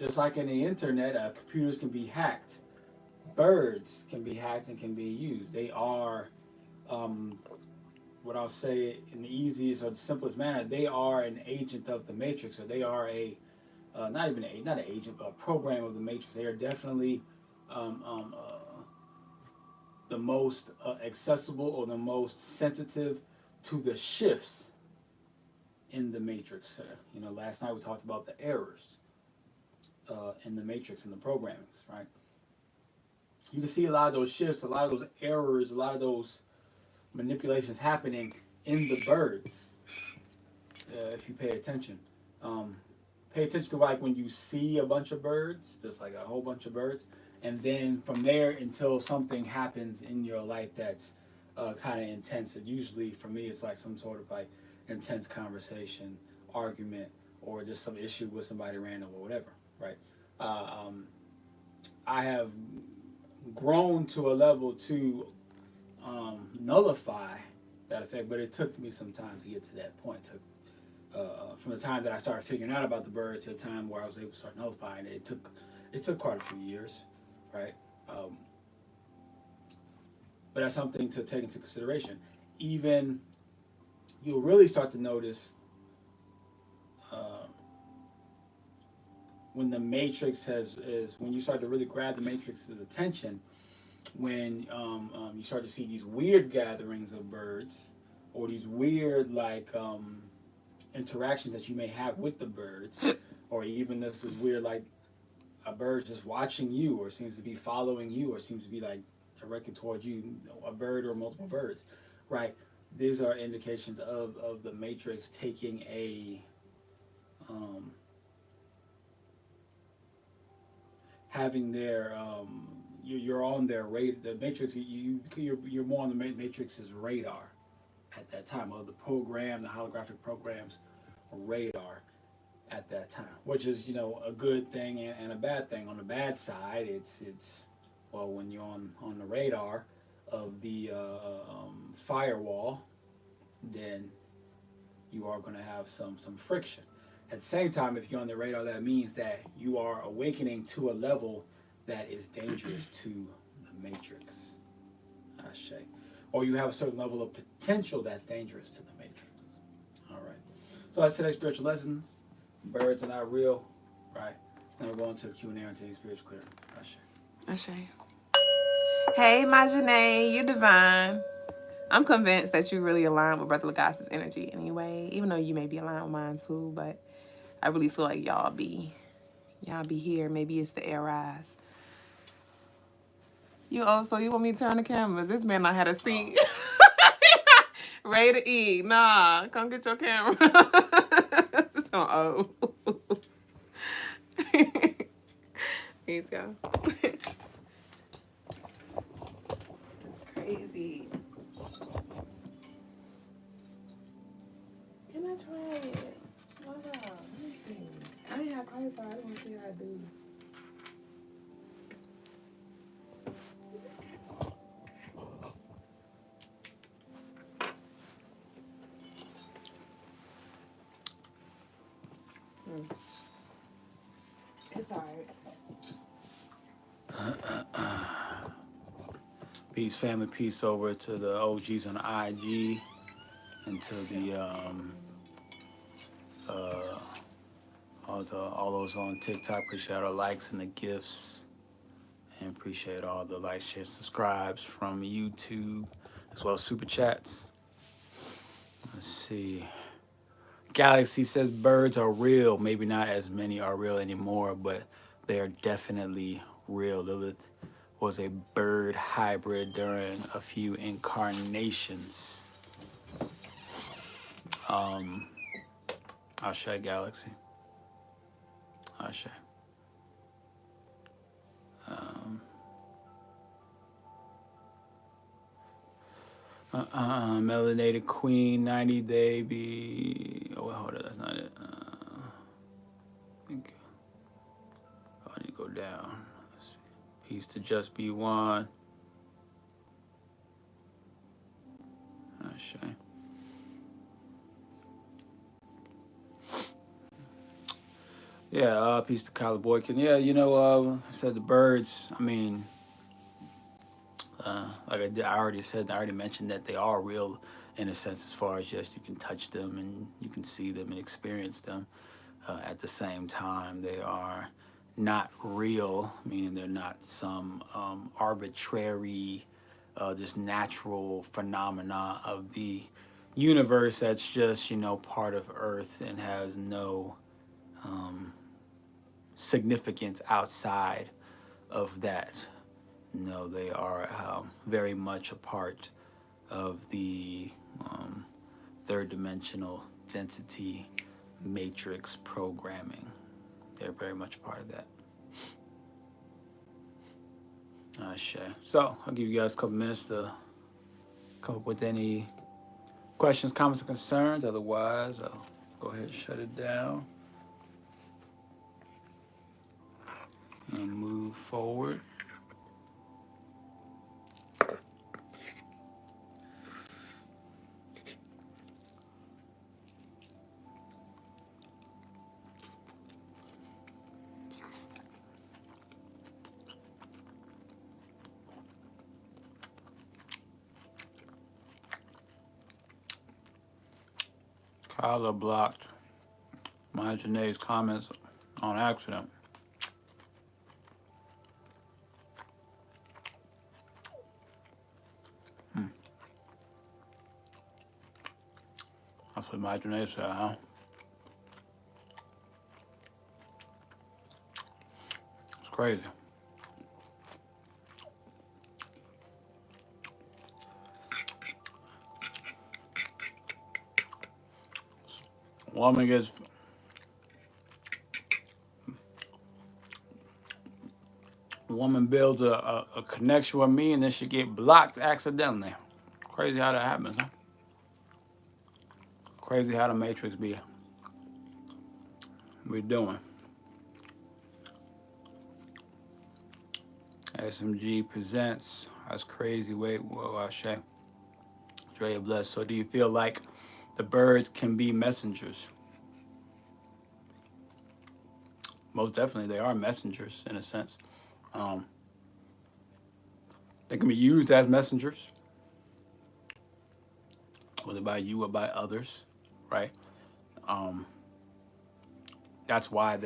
just like in the internet, computers can be hacked. Birds can be hacked and can be used. They are, what I'll say in the easiest or the simplest manner, they are an agent of the matrix, or they are not an agent, but a program of the matrix. They are definitely the most accessible or the most sensitive to the shifts in the matrix. Last night we talked about the errors in the matrix and the programmings, right? You can see a lot of those shifts, a lot of those errors, a lot of those manipulations happening in the birds, if you pay attention. Pay attention to like when you see a bunch of birds, just like a whole bunch of birds, and then from there until something happens in your life that's kind of intense. And usually for me, it's like some sort of like intense conversation, argument, or just some issue with somebody random or whatever, right? Uh, um, I have grown to a level to nullify that effect, but it took me some time to get to that point. It took from the time that I started figuring out about the bird to the time where I was able to start nullifying it, it took quite a few years, right? Um, but that's something to take into consideration. Even you'll really start to notice uh, when the matrix has is when you start to really grab the matrix's attention. When you start to see these weird gatherings of birds, or these weird like interactions that you may have with the birds, or even this is weird like a bird just watching you, or seems to be following you, or seems to be like directed towards you, a bird or multiple birds, right? These are indications of the matrix taking a um, having their you're on their radar. The matrix you're more on the matrix's radar at that time, of the program, the holographic programs radar at that time, which is a good thing and a bad thing. On the bad side, it's well, when you're on the radar of the firewall, then you are going to have some friction. At the same time, if you're on the radar, that means that you are awakening to a level that is dangerous to the matrix. Ashe. Or you have a certain level of potential that's dangerous to the matrix. All right. So that's today's spiritual lessons. Birds are not real, right? Then we're going to the Q&A and today's spiritual clearance. Ashe. Ashe. Hey, my Janae, you divine. I'm convinced that you really align with Brother Logas' energy anyway, even though you may be aligned with mine too, but I really feel like y'all be here. Maybe it's the air rise. So you want me to turn the cameras? This man I had a seat. Ready to eat. Nah, come get your camera. Oh. Please go. It's crazy. Can I try it? Why not? Let me see. I didn't have credit card. I want to see how I do. It's alright. Peace, family. Peace over to the OGs on IG and to the all those on TikTok. Appreciate all the likes and the gifts, and appreciate all the likes, shares, subscribes from YouTube, as well as super chats. Let's see. Galaxy says birds are real. Maybe not as many are real anymore, but they are definitely real. Lilith was a bird hybrid during a few incarnations. Ashe, Galaxy. Ashe. Melanated Queen, 90 Day Be. Oh, wait, hold on, that's not it. Thank you. Oh, I need to go down. Let's see. Peace to Just Be One. Ashe. Yeah, peace to Kyler Boykin. Yeah, I said the birds. I mean, like I already mentioned that they are real in a sense, as far as yes, you can touch them and you can see them and experience them. At the same time, they are not real, meaning they're not some arbitrary, just natural phenomena of the universe that's just part of Earth and has no significance outside of that. No, they are very much a part of the third dimensional density matrix programming. They're very much a part of that. So I'll give you guys a couple minutes to come up with any questions, comments, or concerns. Otherwise, I'll go ahead and shut it down and move forward. Kyla blocked my Janae's comments on accident. That's what my Janae said, huh? It's crazy. Woman gets woman builds a connection with me and then she get blocked accidentally. Crazy how that happens, huh? Crazy how the matrix be doing. SMG presents. That's crazy. Wait, whoa, I say. Drea bless. So do you feel like the birds can be messengers? Most definitely, they are messengers in a sense. They can be used as messengers, whether by you or by others, right? That's why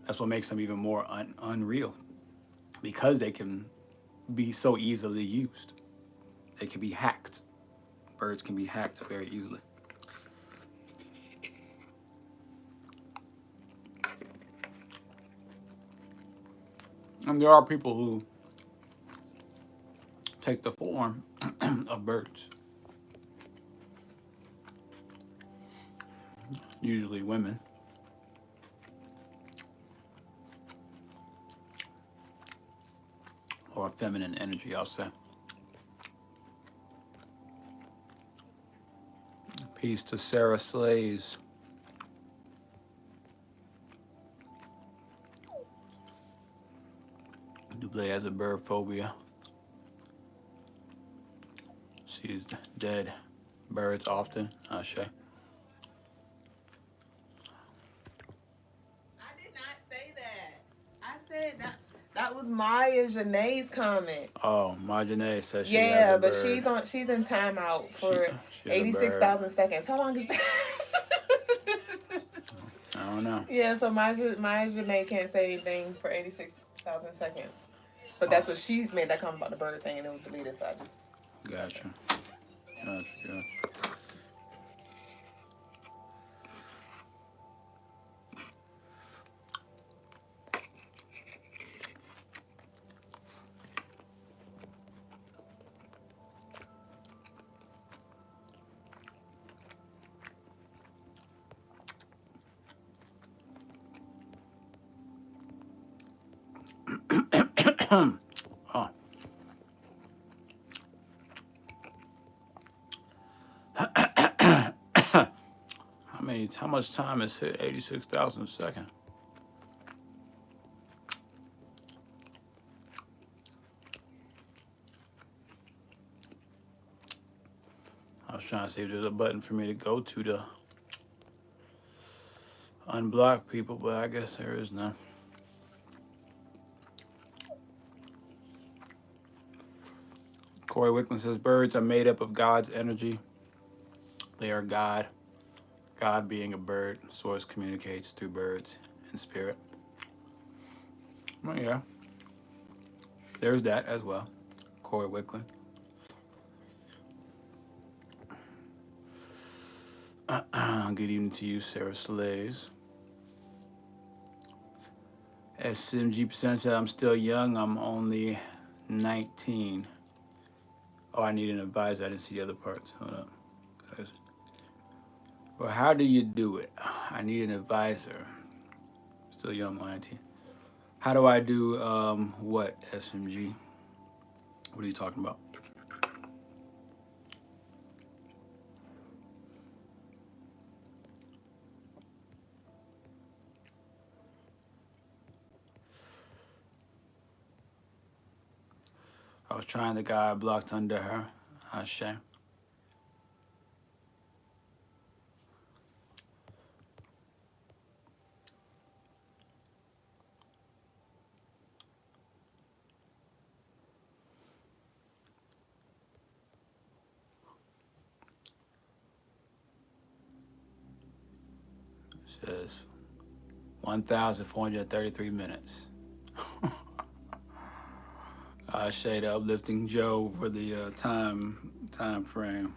that's what makes them even more unreal, because they can be so easily used. They can be hacked. Birds can be hacked very easily. And there are people who take the form of birds. Usually women. Or feminine energy, I'll say. Peace to Sarah Slays. Duüblé has a bird phobia. Sees dead birds often. Shay. I did not say that. I said that was Maya Janae's comment. Oh, Maya Janae says she has a bird. She's in timeout for 86,000 seconds. How long is that? I don't know. Yeah, so Maya Janae can't say anything for 86,000 seconds. But that's what she made that comment about the bird thing, and it was deleted, so I just... Gotcha. Oh. How much time is it? 86,000 seconds. I was trying to see if there's a button for me to go to unblock people, but I guess there is none. Corey Wickland says birds are made up of God's energy. They are God. God being a bird, source communicates through birds and spirit. Well, yeah. There's that as well. Corey Wickland. Good evening to you, Sarah Slays. SMG% said, I'm still young. I'm only 19. Oh, I need an advisor. I didn't see the other parts. Hold up. Well, how do you do it? I need an advisor. Still young, auntie. How do I do what, SMG? What are you talking about? I was trying the guy I blocked under her. Shame. It says 1,433 minutes. Shade uplifting Joe for the time frame.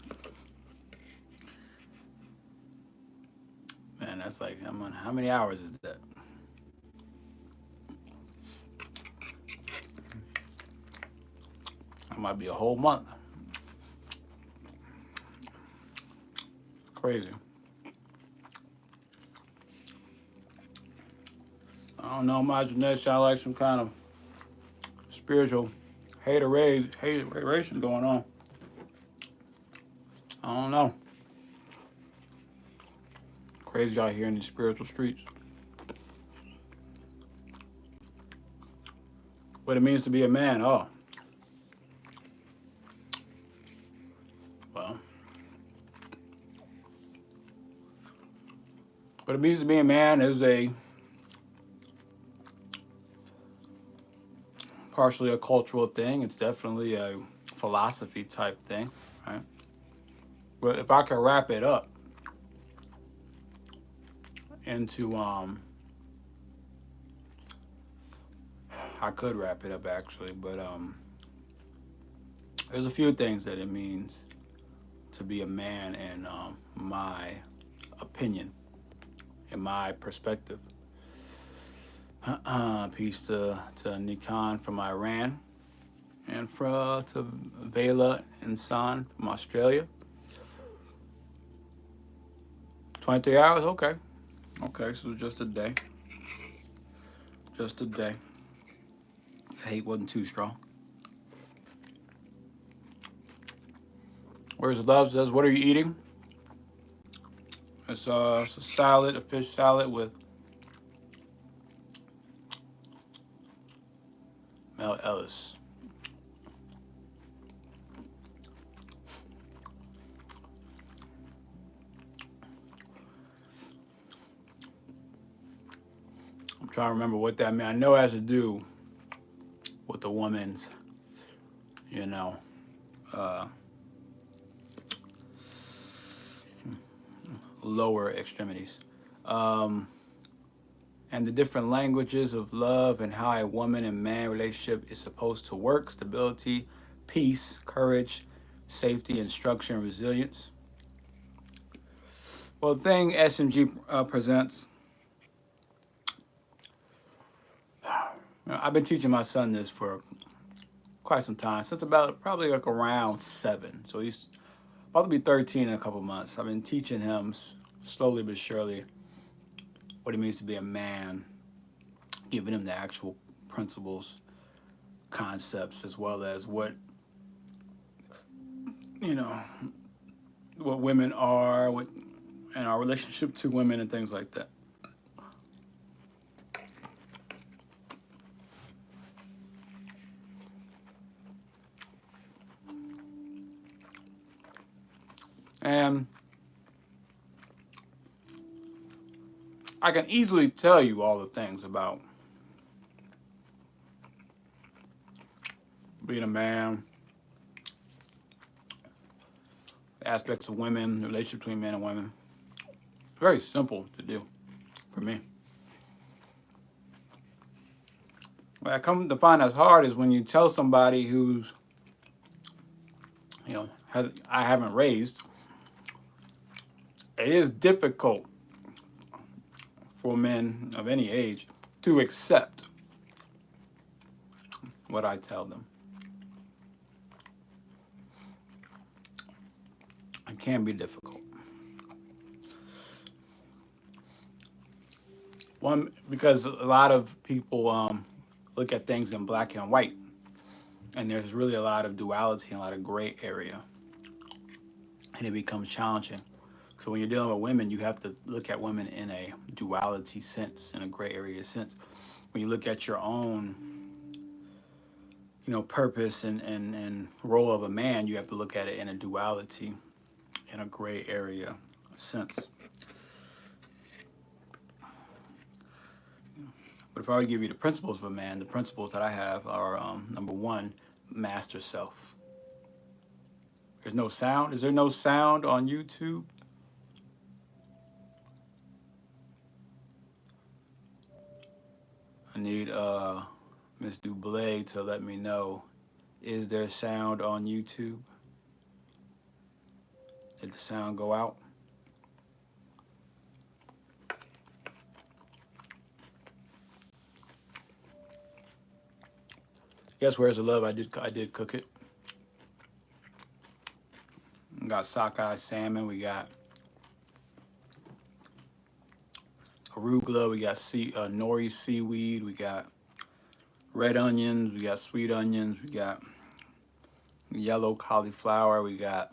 Man, that's like how many hours is that? That might be a whole month. Crazy. I don't know, imagination sound like some kind of spiritual hateration going on. I don't know. Crazy out here in these spiritual streets. What it means to be a man, oh. Well. What it means to be a man is a partially a cultural thing. It's definitely a philosophy type thing, right? But if I could wrap it up into I could wrap it up actually, but there's a few things that it means to be a man in my opinion, in my perspective. Peace to Nikon from Iran, and to Vela and San from Australia. 23 hours, okay. Okay, so just a day. Just a day. The hate wasn't too strong. Where's Love says, what are you eating? It's a salad, a fish salad with Mel Ellis. I'm trying to remember what that meant. I know it has to do with the woman's, lower extremities. And the different languages of love and how a woman and man relationship is supposed to work: stability, peace, courage, safety, instruction, and resilience. Well, the thing SMG presents, I've been teaching my son this for quite some time, since about probably like around 7. So he's about to be 13 in a couple months. I've been teaching him slowly but surely what it means to be a man, giving him the actual principles, concepts, as well as what women are, and our relationship to women and things like that. And I can easily tell you all the things about being a man, aspects of women, the relationship between men and women. It's very simple to do for me. What I come to find that's hard is when you tell somebody who's, I haven't raised. It is difficult for men of any age to accept what I tell them. It can be difficult. One, because a lot of people look at things in black and white, and there's really a lot of duality and a lot of gray area, and it becomes challenging. So when you're dealing with women, you have to look at women in a duality sense, in a gray area sense. When you look at your own, purpose and role of a man, you have to look at it in a duality, in a gray area sense. But if I were to give you the principles of a man, the principles that I have are number one, master self. There's no sound. Is there no sound on YouTube? I need Miss Duüblé to let me know. Is there sound on YouTube? Did the sound go out? Guess where's the love? I did cook it. We got sockeye salmon. We got arugula. We got nori seaweed. We got red onions. We got sweet onions. We got yellow cauliflower. We got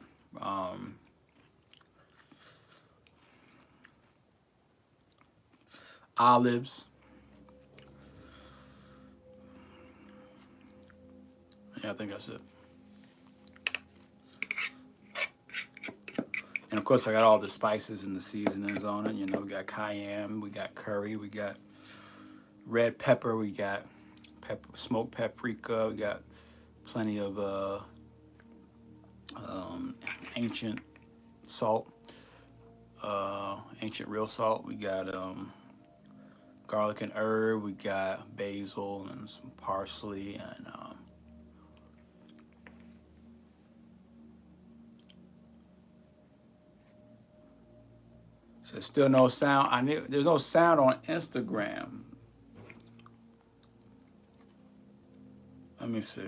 olives. Yeah, I think that's it. And of course, I got all the spices and the seasonings on it. We got cayenne, we got curry, we got red pepper, we got smoked paprika, we got plenty of ancient salt, ancient real salt. We got garlic and herb. We got basil and some parsley and so still no sound. There's no sound on Instagram. Let me see.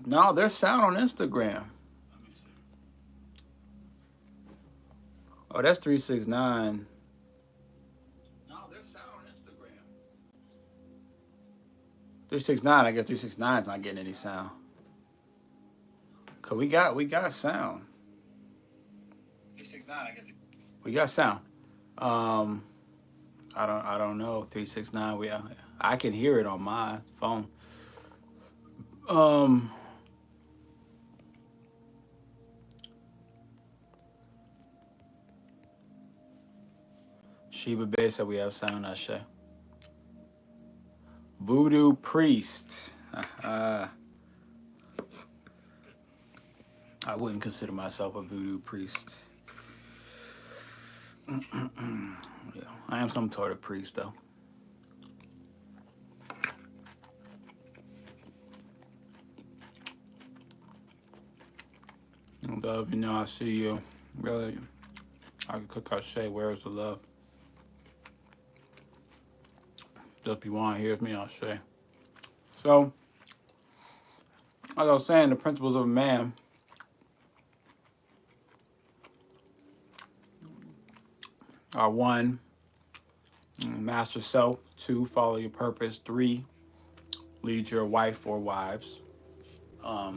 No, there's sound on Instagram. Let me see. Oh, that's 369. No, there's sound on Instagram. 369. I guess 369 is not getting any sound. Cause we got sound. 369. I guess we got sound. I don't know. 369. I can hear it on my phone. Sheba Bay said we have sound. Ashe. Voodoo priest. I wouldn't consider myself a voodoo priest. Yeah, I am some sort of priest, though. Love, I see you. Really, I can cook out Shay. Where's the love? Just be one hears me, I'll say. So, as I was saying, the principles of a man. Are 1, master self. 2, follow your purpose. 3, lead your wife or wives, or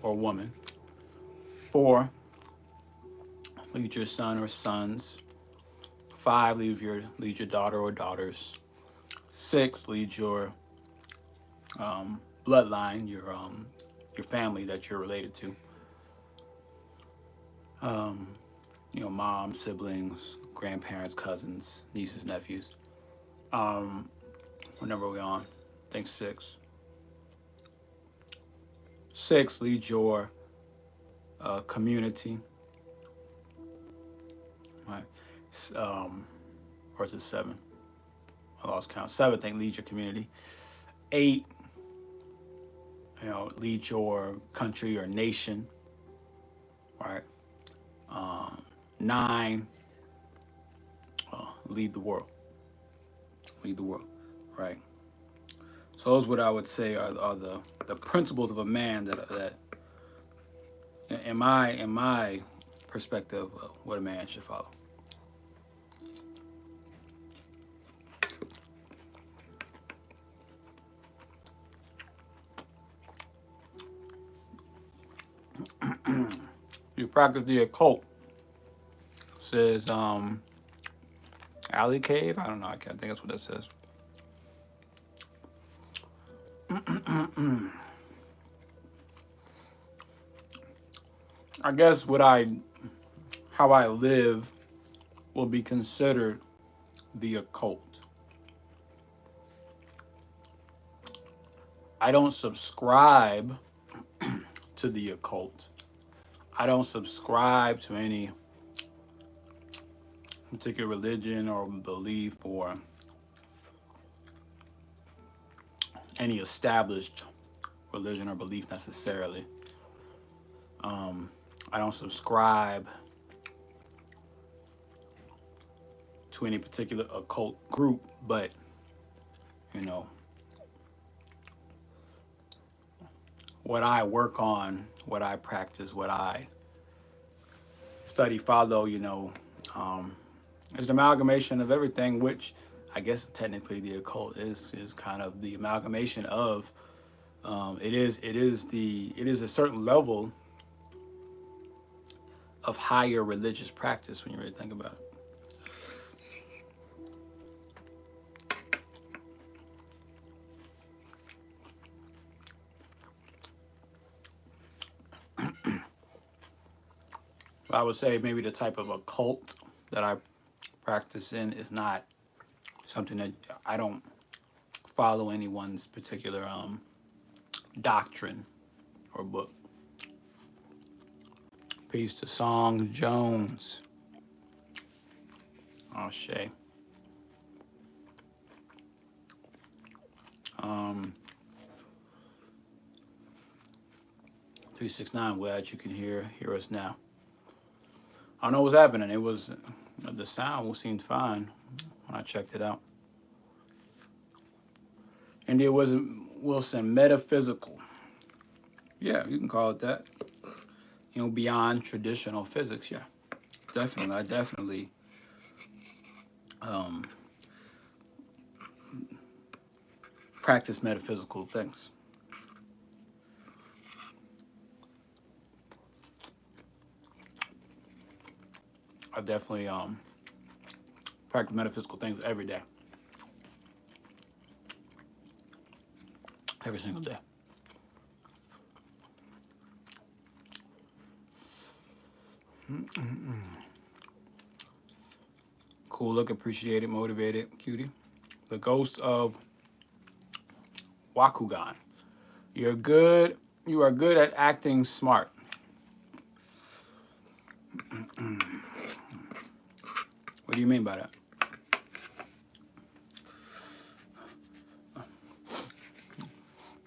woman. 4, lead your son or sons. 5, lead your daughter or daughters. 6, lead your bloodline, your family that you're related to. Mom, siblings, grandparents, cousins, nieces, nephews. What number are we on? I think 6. 6, lead your community. Right. Or is it 7? I lost count. 7, I think, lead your community. 8, lead your country or nation. Right. 9, lead the world. Lead the world, right? So those what I would say are the principles of a man that in my perspective, what a man should follow. You practice the occult, says Alley Cave. I don't know. I think that's what that says. I guess how I live will be considered the occult. I don't subscribe to the occult. I don't subscribe to any particular religion or belief or any established religion or belief necessarily. I don't subscribe to any particular occult group, but what I work on, what I practice, what I study, follow, is an amalgamation of everything, which I guess technically the occult is kind of the amalgamation of. It is a certain level of higher religious practice when you really think about it. I would say maybe the type of occult that I practice in is not something that I don't follow anyone's particular doctrine or book. Peace to Song Jones. Oh, Shay. 369, glad you can hear us now. I don't know what's happening. It was the sound seemed fine when I checked it out. India Wilson, metaphysical. Yeah, you can call it that. Beyond traditional physics. Yeah, definitely. I definitely practice metaphysical things. I definitely practice metaphysical things every day. Every single day. Cool look, appreciated, motivated, cutie. The ghost of Wakugan. You are good at acting smart. What do you mean by that?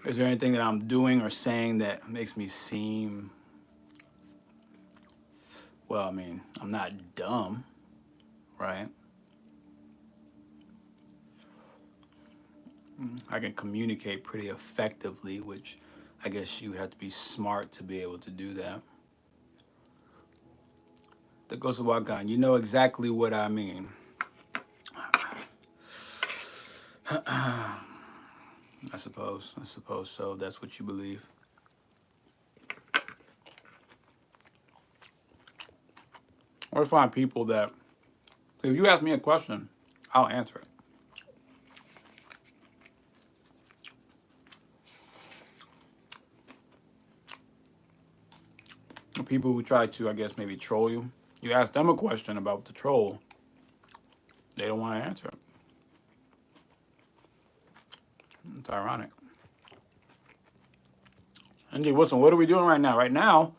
Is there anything that I'm doing or saying that makes me seem... Well, I mean, I'm not dumb, right? I can communicate pretty effectively, which I guess you would have to be smart to be able to do that. The ghost of Wakugan, you know exactly what I mean. I suppose so. That's what you believe. Or find people that, if you ask me a question, I'll answer it. People who try to, I guess, maybe troll you, you ask them a question about the troll, they don't want to answer it. It's ironic. Indeed, Wilson, what are we doing right now? Right now,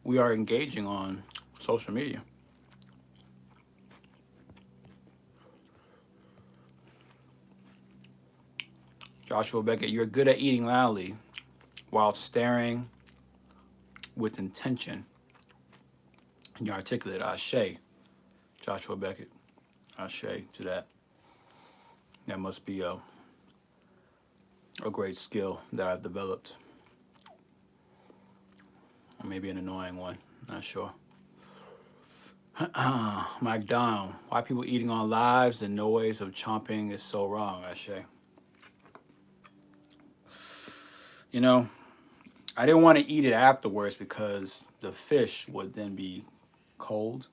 we are engaging on social media. Joshua Beckett, you're good at eating loudly while staring with intention. And you're articulate. Ashe. Joshua Beckett. Ashe to that. That must be a a great skill that I've developed. Or maybe an annoying one, not sure. Mike Down, why people eating on lives and no ways of chomping is so wrong, Ashay. You know, I didn't want to eat it afterwards because the fish would then be cold.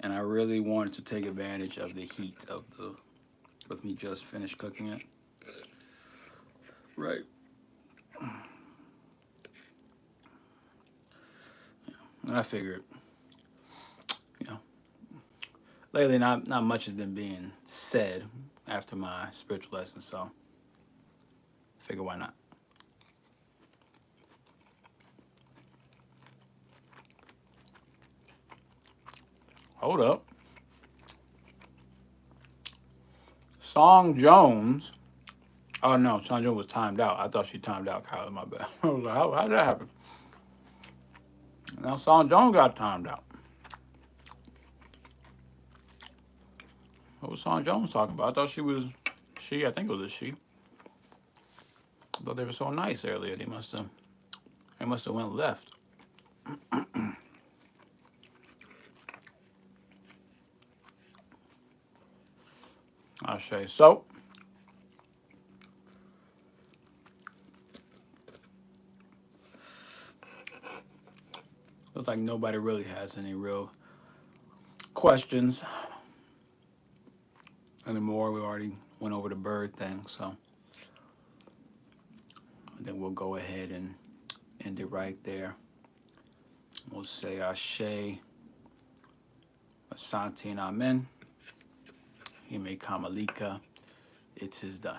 And I really wanted to take advantage of the heat of the, with me just finished cooking it. Right. And I figured, you know, lately not much has been being said after my spiritual lesson, so figure why not. Hold up. Song Jones. Oh no, Song Jones was timed out. I thought she timed out, Kyla. My bad. I was like, how did that happen? Now Song Jones got timed out. What was Song Jones talking about? I thought she was she. I think it was a she. I thought they were so nice earlier. They must have went left. I'll show you. So, looks like nobody really has any real questions anymore. We already went over the bird thing, so I think we'll go ahead and end it right there. We'll say Ashe, Asante, and Amen. Hime Kamalika. It is done.